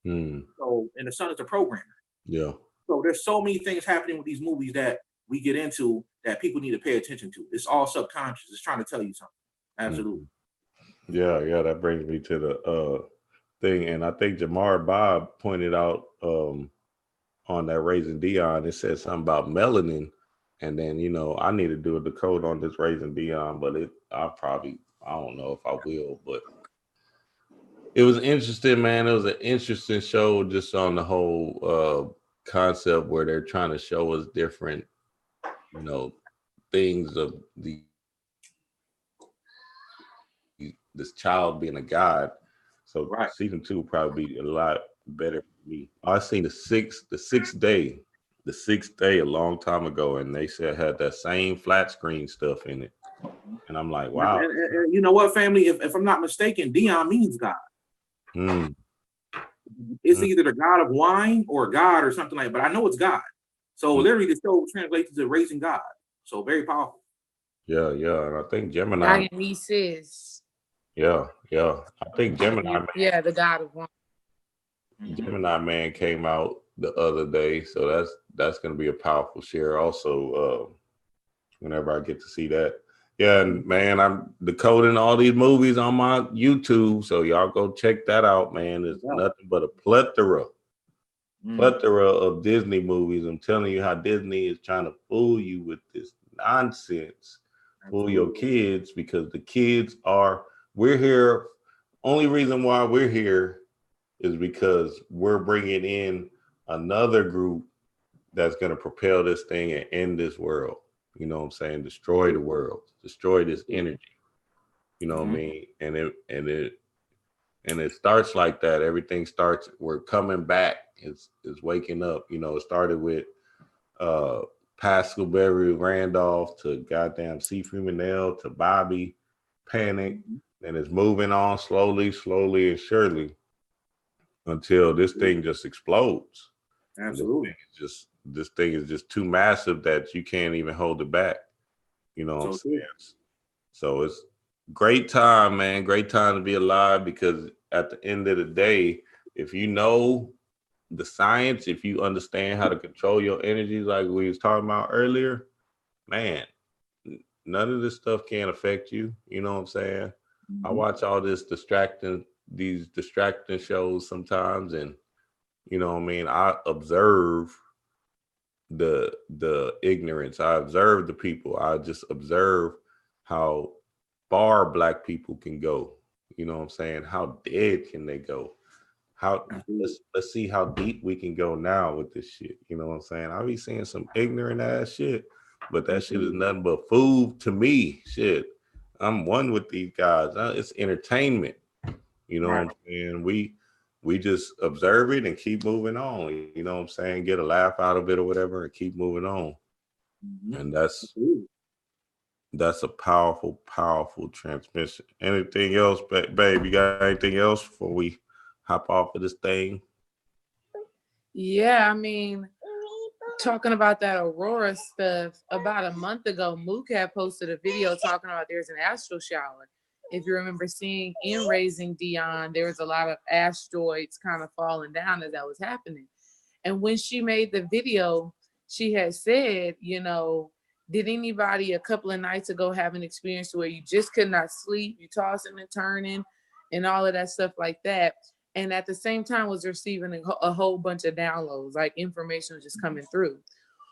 you. So, and the sun is a programmer. Yeah. So there's so many things happening with these movies that we get into that people need to pay attention to. It's all subconscious. It's trying to tell you something. Absolutely. Yeah. That brings me to the thing, and I think Jamar Bob pointed out on that Raising Dion. It said something about melanin. And then, you know, I need to do a decode on this Raising Dion, but I don't know if I will, but it was interesting, man. It was an interesting show just on the whole concept where they're trying to show us different, you know, things of this child being a god. So season 2 will probably be a lot better for me. I seen the sixth day a long time ago, and they said had that same flat screen stuff in it. And I'm like, wow. And you know what, family? If I'm not mistaken, Dion means God. It's either the god of wine or God or something like that, but I know it's God. So literally the show translates to raising God. So very powerful. Yeah. And I think Gemini. Dionysus. Yeah. I think Gemini. Yeah, the god of wine. Gemini Man came out the other day, so that's going to be a powerful share also whenever I get to see that. Yeah, and man, I'm decoding all these movies on my YouTube, so y'all go check that out, man. There's nothing but a plethora of Disney movies. I'm telling you how Disney is trying to fool you with this nonsense, fool your kids, because the kids we're here. Only reason why we're here is because we're bringing in another group that's going to propel this thing and end this world. You know what I'm saying? Destroy the world, destroy this energy. You know what I mean? And it starts like that. Everything starts. We're coming back. It's waking up. You know, it started with Pascal Berry Randolph to goddamn C. Fuminell to Bobby Panic, and it's moving on slowly and surely until this thing just explodes. Absolutely. This thing is just too massive that you can't even hold it back. You know what I'm saying? So it's great time, man. Great time to be alive, because at the end of the day, if you know the science, if you understand how to control your energies like we was talking about earlier, man, none of this stuff can affect you. You know what I'm saying? I watch all these distracting shows sometimes, and you know what I mean, I observe the ignorance. I observe the people. I just observe how far Black people can go. You know what I'm saying? How dead can they go? Let's see how deep we can go now with this shit. You know what I'm saying? I be seeing some ignorant ass shit, but that shit is nothing but food to me. Shit, I'm one with these guys. It's entertainment. You know what I'm saying? We just observe it and keep moving on. You know what I'm saying? Get a laugh out of it or whatever and keep moving on. And that's a powerful, powerful transmission. Anything else, babe? You got anything else before we hop off of this thing? Yeah, I mean, talking about that Aurora stuff, about a month ago, Mook had posted a video talking about there's an astral shower. If you remember seeing in Raising Dion, there was a lot of asteroids kind of falling down as that was happening. And when she made the video, she had said, you know, did anybody a couple of nights ago have an experience where you just could not sleep, you tossing and turning and all of that stuff like that? And at the same time was receiving a whole bunch of downloads, like information was just coming through.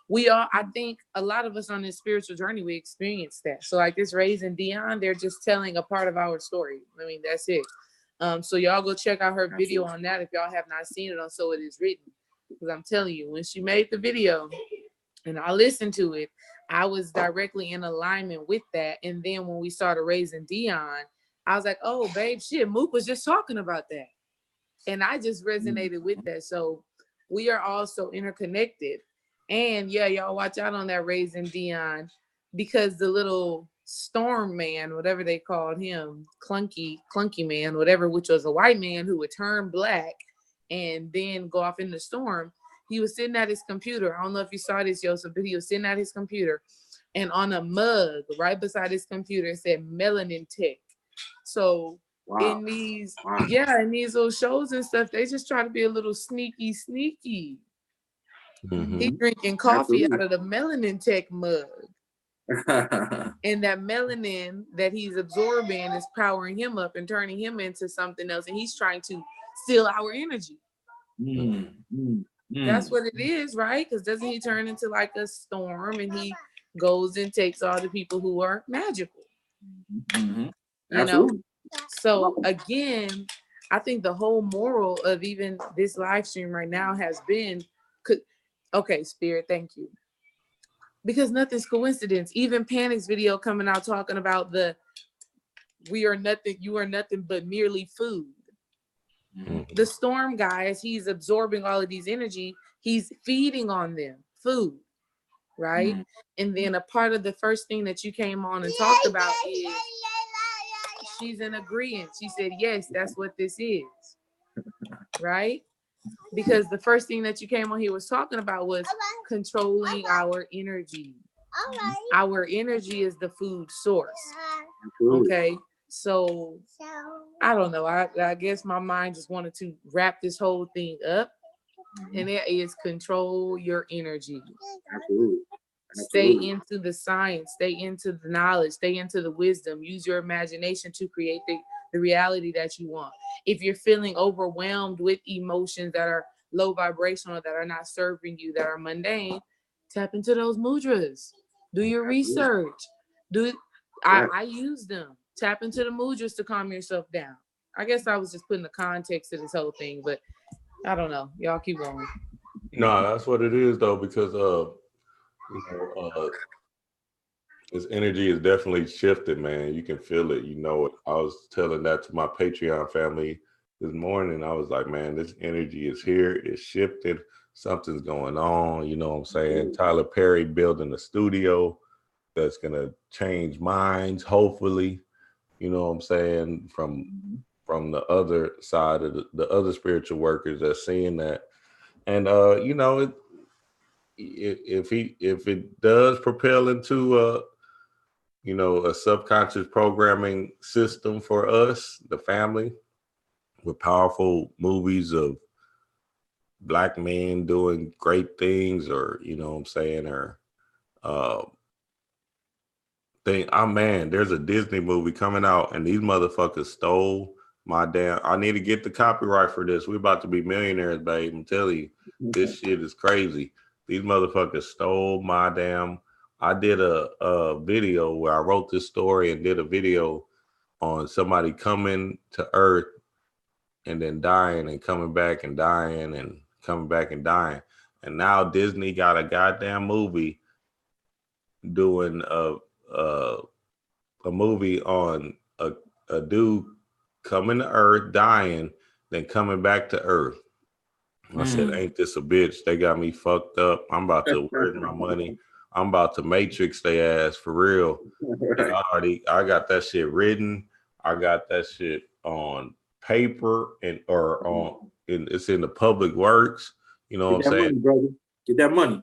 I think a lot of us on this spiritual journey, we experienced that. So like this Raising Dion, they're just telling a part of our story. I mean, that's it. So y'all go check out her video on that if y'all have not seen it on So It Is Written. Because I'm telling you, when she made the video and I listened to it, I was directly in alignment with that. And then when we started Raising Dion, I was like, oh, babe, shit, Mook was just talking about that. And I just resonated with that. So we are all so interconnected. And yeah, y'all watch out on that Raising Dion, because the little storm man, whatever they called him, clunky man, whatever, which was a white man who would turn black and then go off in the storm. He was sitting at his computer. I don't know if you saw this, Joseph, but he was sitting at his computer, and on a mug right beside his computer it said melanin tech. So in these little shows and stuff, they just try to be a little sneaky. Mm-hmm. He drinking coffee out of the melanin tech mug. And that melanin that he's absorbing is powering him up and turning him into something else. And he's trying to steal our energy. That's what it is, right? Because doesn't he turn into like a storm, and he goes and takes all the people who are magical? You know? So again, I think the whole moral of even this live stream right now has been, okay, Spirit, thank you. Because nothing's coincidence. Even Panic's video coming out talking about we are nothing, you are nothing but merely food. The storm guys, he's absorbing all of these energy, he's feeding on them food, right? And then a part of the first thing that you came on and talked about is she's in agreement. She said, yes, that's what this is, right? Because the first thing that you came on here was talking about was controlling our energy. Our energy is the food source. Okay, so I don't know. I guess my mind just wanted to wrap this whole thing up, and it is control your energy. Stay into the science, stay into the knowledge, stay into the wisdom. Use your imagination to create the reality that you want. If you're feeling overwhelmed with emotions that are low vibrational, that are not serving you, that are mundane, tap into those mudras. Do your research. I use them. Tap into the mudras to calm yourself down. I guess I was just putting the context to this whole thing, but I don't know. Y'all keep going. No, that's what it is though, because this energy is definitely shifted, man. You can feel it. You know it. I was telling that to my Patreon family this morning. I was like, man, this energy is here. It's shifted. Something's going on. You know what I'm saying? Tyler Perry building a studio that's going to change minds, hopefully. You know what I'm saying? From the other side of the other spiritual workers that's seeing that. And, you know, if it does propel into you know, a subconscious programming system for us, the family, with powerful movies of Black men doing great things, or, you know what I'm saying, or man, there's a Disney movie coming out and these motherfuckers stole my damn, I need to get the copyright for this. We're about to be millionaires, babe. I'm telling you, this shit is crazy. These motherfuckers stole my damn, I did a video where I wrote this story and did a video on somebody coming to Earth and then dying and coming back and dying and coming back and dying. And now Disney got a goddamn movie doing a movie on a dude coming to Earth, dying, then coming back to Earth. I said, ain't this a bitch? They got me fucked up. I'm about to where's my money? I'm about to matrix their ass for real. I got that shit written. I got that shit on paper it's in the public works. You know what I'm saying? Money, brother. Get that money.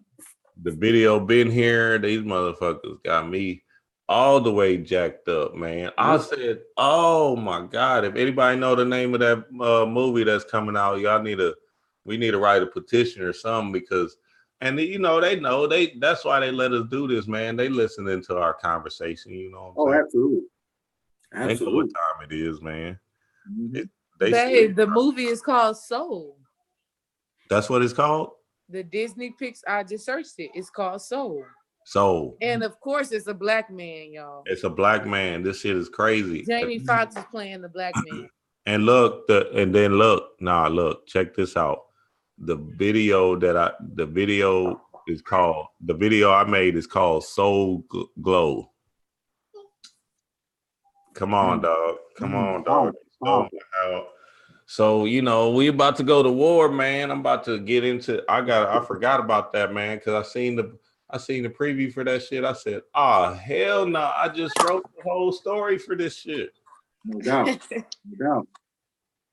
The video been here. These motherfuckers got me all the way jacked up, man. I said, oh my God, if anybody know the name of that movie that's coming out, we need to write a petition or something, because, and you know, that's why they let us do this, man. They listening to our conversation, you know what I'm saying? Absolutely. Think of what time it is, man. The movie is called Soul. That's what it's called? The Disney Pixar, I just searched it. It's called Soul. Soul. And of course, it's a Black man, y'all. It's a Black man. This shit is crazy. Jamie Foxx is playing the Black man. And look, check this out. The video I made is called Soul Glow. Come on, dog. Come on, dog. Powerful. So, you know, we about to go to war, man. I'm about to get into. I forgot about that, man, because I seen the preview for that shit. I said, hell no! I just wrote the whole story for this shit. No doubt.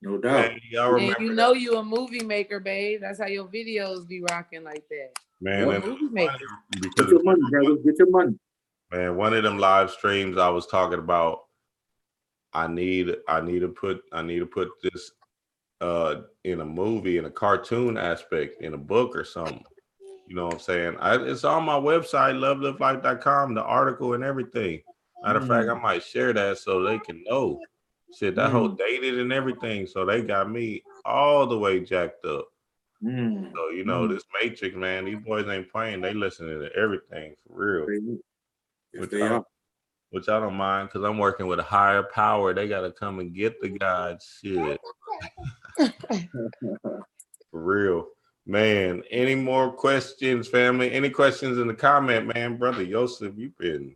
No doubt. Man, y'all remember? And you know you a movie maker, babe. That's how your videos be rocking like that. Man, and movie maker. Get your money, brother. Get your money. Man, one of them live streams I was talking about. I need to put this in a movie, in a cartoon aspect, in a book or something. You know what I'm saying? It's on my website, lovelivelife.com, the article and everything. Matter of fact, I might share that so they can know. Shit, that whole dated and everything. So they got me all the way jacked up. So, you know, this Matrix, man, these boys ain't playing. They listening to everything for real. Which I don't mind, because I'm working with a higher power. They got to come and get the God shit. For real. Man, any more questions, family? Any questions in the comment, man? Brother Joseph, you've been,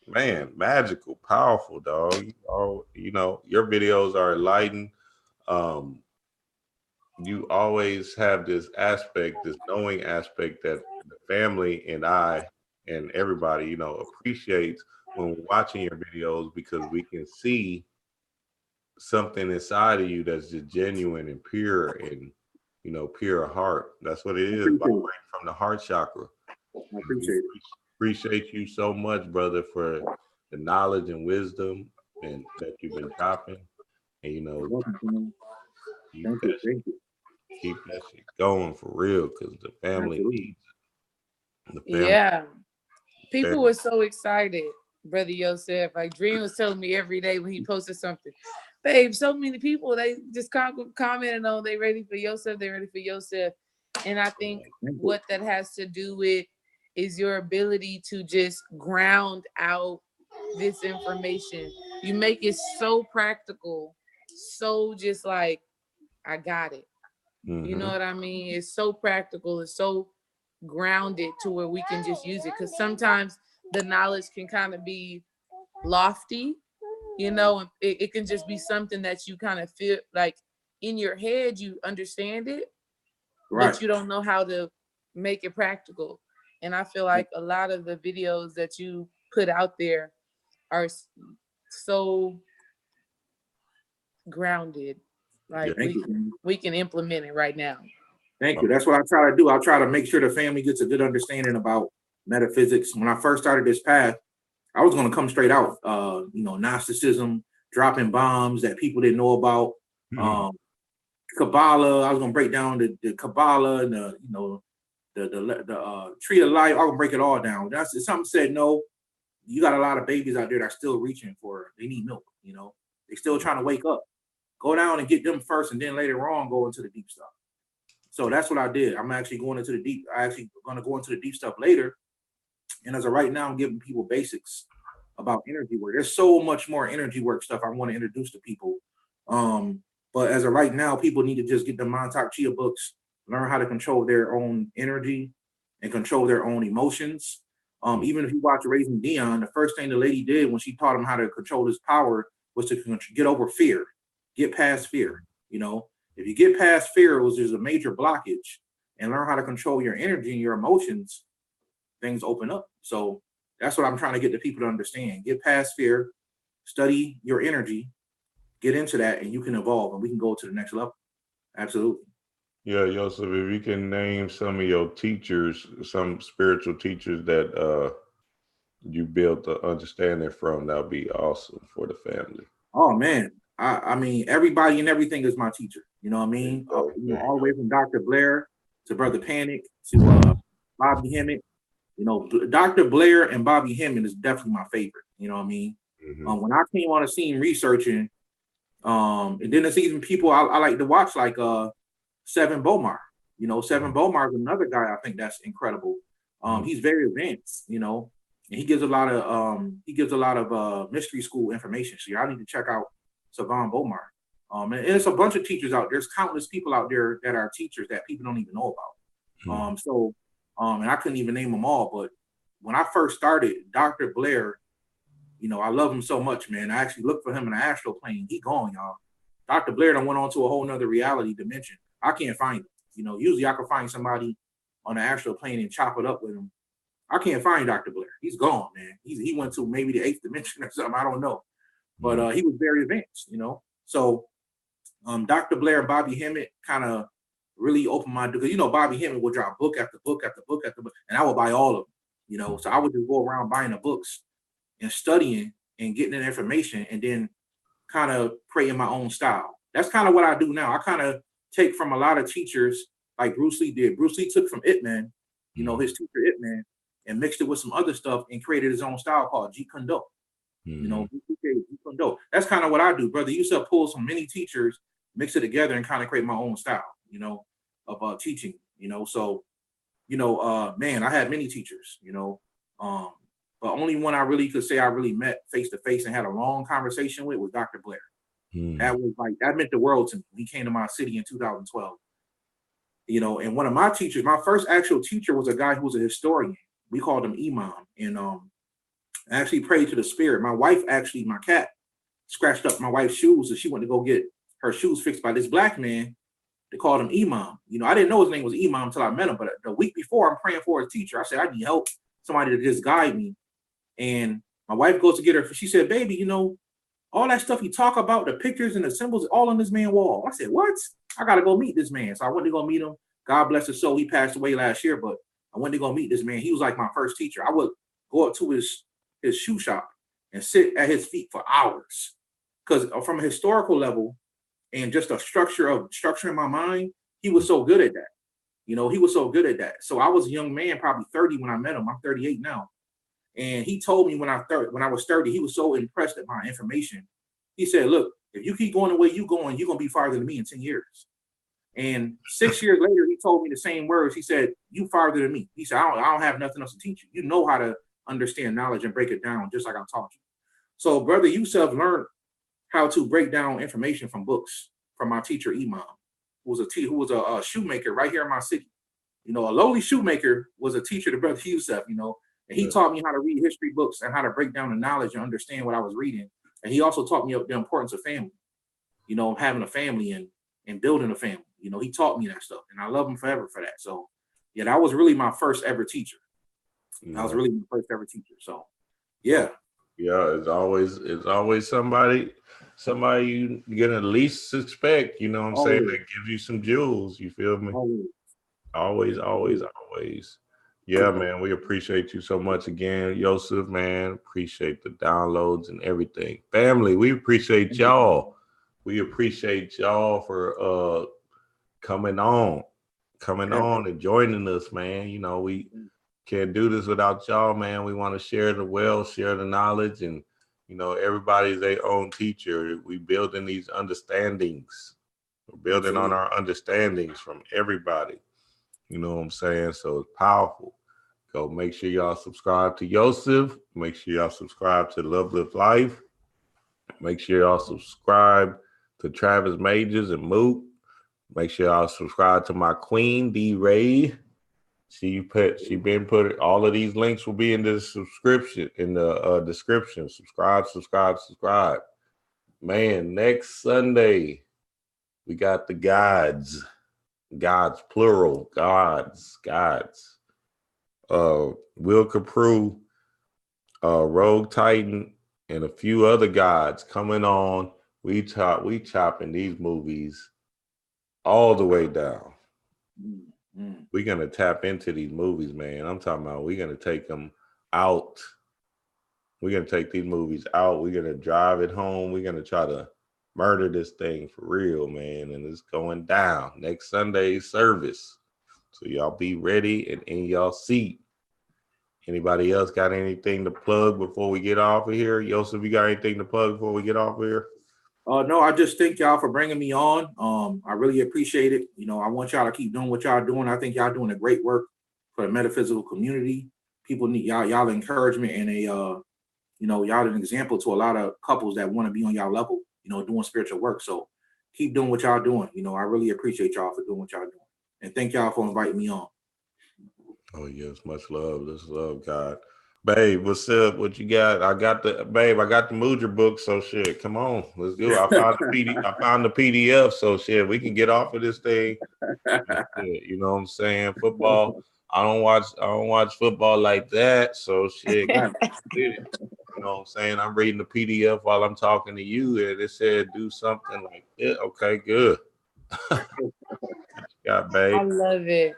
man, magical, powerful, dog. You know, your videos are enlightened. You always have this aspect, this knowing aspect that the family and I and everybody, you know, appreciates when we're watching your videos, because we can see something inside of you that's just genuine and pure and, you know, pure heart. That's what it is, vibrating from the heart chakra. I Appreciate you so much, brother, for the knowledge and wisdom and that you've been dropping. And, you know, Thank you. Keep that shit going for real, because the family needs it. Yeah. People were so excited, Brother Yosef. Like Dream was telling me every day when he posted something, babe, so many people, they just commented on they ready for Yosef, they ready for Yosef. And I think what that has to do with is your ability to just ground out this information. You make it so practical, so just like, I got it. You know what I mean? It's so practical. It's so grounded to where we can just use it. Because sometimes the knowledge can kind of be lofty, you know, and it can just be something that you kind of feel like in your head, you understand it, but you don't know how to make it practical. And I feel like a lot of the videos that you put out there are so grounded. Like we can implement it right now. Thank you. That's what I try to do. I try to make sure the family gets a good understanding about metaphysics. When I first started this path, I was going to come straight out, you know, Gnosticism, dropping bombs that people didn't know about, Kabbalah. I was going to break down the Kabbalah and the, you know, the tree of life. I was going to break it all down. Something said, no, you got a lot of babies out there that are still reaching for, they need milk, you know, they still trying to wake up. Go down and get them first, and then later on go into the deep stuff. So that's what I did. I'm actually going into the deep. I actually going to go into the deep stuff later. And as of right now, I'm giving people basics about energy work. There's so much more energy work stuff I want to introduce to people. But as of right now, people need to just get the Montauk Chia books, learn how to control their own energy and control their own emotions. Even if you watch Raising Dion, the first thing the lady did when she taught him how to control his power was to get over fear. Get past fear. You know, if you get past fear, there's a major blockage, and learn how to control your energy and your emotions, things open up. So that's what I'm trying to get the people to understand. Get past fear, study your energy, get into that, and you can evolve, and we can go to the next level. Absolutely. Yeah, Joseph, if you can name some of your teachers, some spiritual teachers that you built the understanding from, that would be awesome for the family. Oh man. I mean, everybody and everything is my teacher. You know what I mean? You know, all the way from Dr. Blair to Brother Panic to Bobby Hemmett. You know, Dr. Blair and Bobby Hemmett is definitely my favorite. You know what I mean? When I came on the scene researching, and then there's even people I like to watch, like Seven Bomar. You know, Seven Bomar is another guy I think that's incredible. He's very advanced, you know, and he gives a lot of mystery school information. So y'all need to check out Savan Bomar. And there's a bunch of teachers out there. There's countless people out there that are teachers that people don't even know about. And I couldn't even name them all, but when I first started, Dr. Blair You know, I love him so much, man. I actually looked for him in the astral plane. He gone, y'all. Dr. Blair done went on to a whole nother reality dimension. I can't find him. You know, usually I can find somebody on the astral plane and chop it up with him. I can't find Dr. Blair. He's gone, man. He went to maybe the 8th dimension or something. I don't know. But he was very advanced, you know. So Dr. Blair and Bobby Hemmett kind of really opened my door. Because, you know, Bobby Hemmett would drop book after book after book after book, and I would buy all of them, you know. So I would just go around buying the books and studying and getting the information and then kind of creating my own style. That's kind of what I do now. I kind of take from a lot of teachers like Bruce Lee did. Bruce Lee took from Ip Man, you know, his teacher Ip Man, and mixed it with some other stuff and created his own style called Jeet Kune Do. You know, that's kind of what I do. Brother Yusuf pulls from many teachers, mix it together and kind of create my own style, you know, of teaching, you know. So, you know, man, I had many teachers, you know, but only one I really could say I really met face to face and had a long conversation with was Dr. Blair. That was like, that meant the world to me. He came to my city in 2012, you know, and one of my teachers, my first actual teacher was a guy who was a historian. We called him Imam, and I actually prayed to the spirit. My wife, actually, my cat scratched up my wife's shoes, and she went to go get her shoes fixed by this black man. They called him Imam. You know, I didn't know his name was Imam until I met him, but the week before, I'm praying for his teacher. I said, I need help, somebody to just guide me. And my wife goes to get her. She said, baby, you know, all that stuff you talk about, the pictures and the symbols, all on this man's wall. I said, what? I got to go meet this man. So I went to go meet him. God bless his soul. He passed away last year, but I went to go meet this man. He was like my first teacher. I would go up to his shoe shop and sit at his feet for hours. Because from a historical level and just a structure in my mind, he was so good at that. You know, he was so good at that. So I was a young man, probably 30 when I met him. I'm 38 now. And he told me when I was 30, he was so impressed at my information. He said, look, if you keep going the way you're going, you're going to be farther than me in 10 years. And 6 years later, he told me the same words. He said, you farther than me. He said, I don't have nothing else to teach you. You know how to understand knowledge and break it down just like I taught you. So Brother Yusuf learned how to break down information from books from my teacher, Imam, who was a shoemaker right here in my city. You know, a lowly shoemaker was a teacher to Brother Yusuf, you know. And he taught me how to read history books and how to break down the knowledge and understand what I was reading. And he also taught me the importance of family, you know, having a family and building a family. You know, he taught me that stuff, and I love him forever for that. So, yeah, that was really my first ever teacher. I was really my first ever teacher. So, yeah. Yeah, it's always somebody you gonna at least suspect, you know what I'm saying, that gives you some jewels. You feel me? Always. Yeah, man, we appreciate you so much again, Yosef, man. Appreciate the downloads and everything. Family, we appreciate y'all. We appreciate y'all for coming on and joining us, man. You know, we can't do this without y'all, man. We want to share the wealth, share the knowledge, and, you know, everybody's their own teacher. We building these understandings. We're building on our understandings from everybody. You know what I'm saying? So it's powerful. Go make sure y'all subscribe to Yosef. Make sure y'all subscribe to Love Live Life. Make sure y'all subscribe to Travis Majors and Moot. Make sure y'all subscribe to my queen, D. Ray. She been put. All of these links will be in the description. Subscribe. Man, next Sunday we got the gods. Gods, plural, gods. Will Caprew, Rogue Titan, and a few other gods coming on. We chopping these movies all the way down. We're gonna tap into these movies, man. I'm talking about we're gonna take them out. We're gonna take these movies out. We're gonna drive it home. We're gonna try to murder this thing for real, man. And it's going down next Sunday's service. So y'all be ready and in y'all seat. Anybody else got anything to plug before we get off of here? Yosef, you got anything to plug before we get off of here? No, I just thank y'all for bringing me on. I really appreciate it. You know, I want y'all to keep doing what y'all doing. I think y'all doing a great work for the metaphysical community. People need y'all encouragement and y'all an example to a lot of couples that want to be on y'all level, you know, doing spiritual work. So keep doing what y'all doing. You know, I really appreciate y'all for doing what y'all doing. And thank y'all for inviting me on. Oh, yes, much love. Let's love God. Babe, what's up? What you got? I got the Mudra book, so shit. Come on, let's go. I found the PDF, so shit, we can get off of this thing. Shit, you know what I'm saying? Football. I don't watch football like that, so shit. You know what I'm saying? I'm reading the PDF while I'm talking to you, and it said do something like that. Okay, good. Yeah, babe. I love it.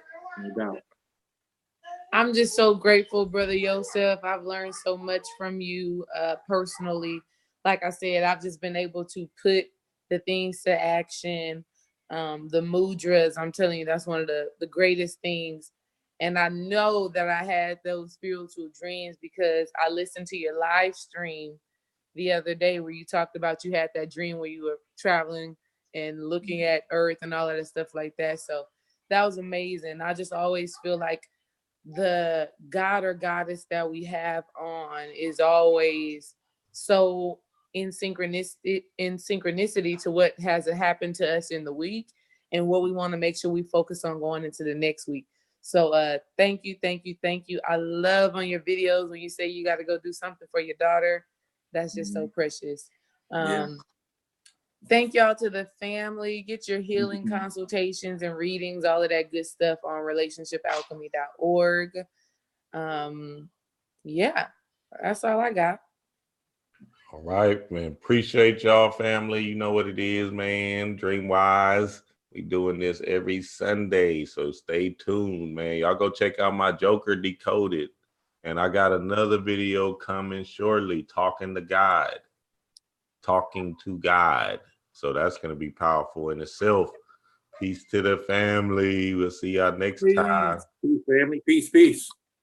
I'm just so grateful, Brother Yosef. I've learned so much from you personally. Like I said, I've just been able to put the things to action. The mudras, I'm telling you, that's one of the greatest things. And I know that I had those spiritual dreams because I listened to your live stream the other day where you talked about you had that dream where you were traveling and looking at Earth and all of that stuff like that. So that was amazing. I just always feel like the God or goddess that we have on is always so in synchronicity to what has happened to us in the week and what we want to make sure we focus on going into the next week. So thank you. I love on your videos when you say you got to go do something for your daughter. That's just so precious. Thank y'all to the family. Get your healing consultations and readings, all of that good stuff on relationshipalchemy.org. Yeah, that's all I got. All right, man. Appreciate y'all, family. You know what it is, man. Dream Wise. We doing this every Sunday, so stay tuned, man. Y'all go check out my Joker Decoded. And I got another video coming shortly, talking to God. So that's going to be powerful in itself. Peace to the family. We'll see y'all next time. Peace, family. Peace.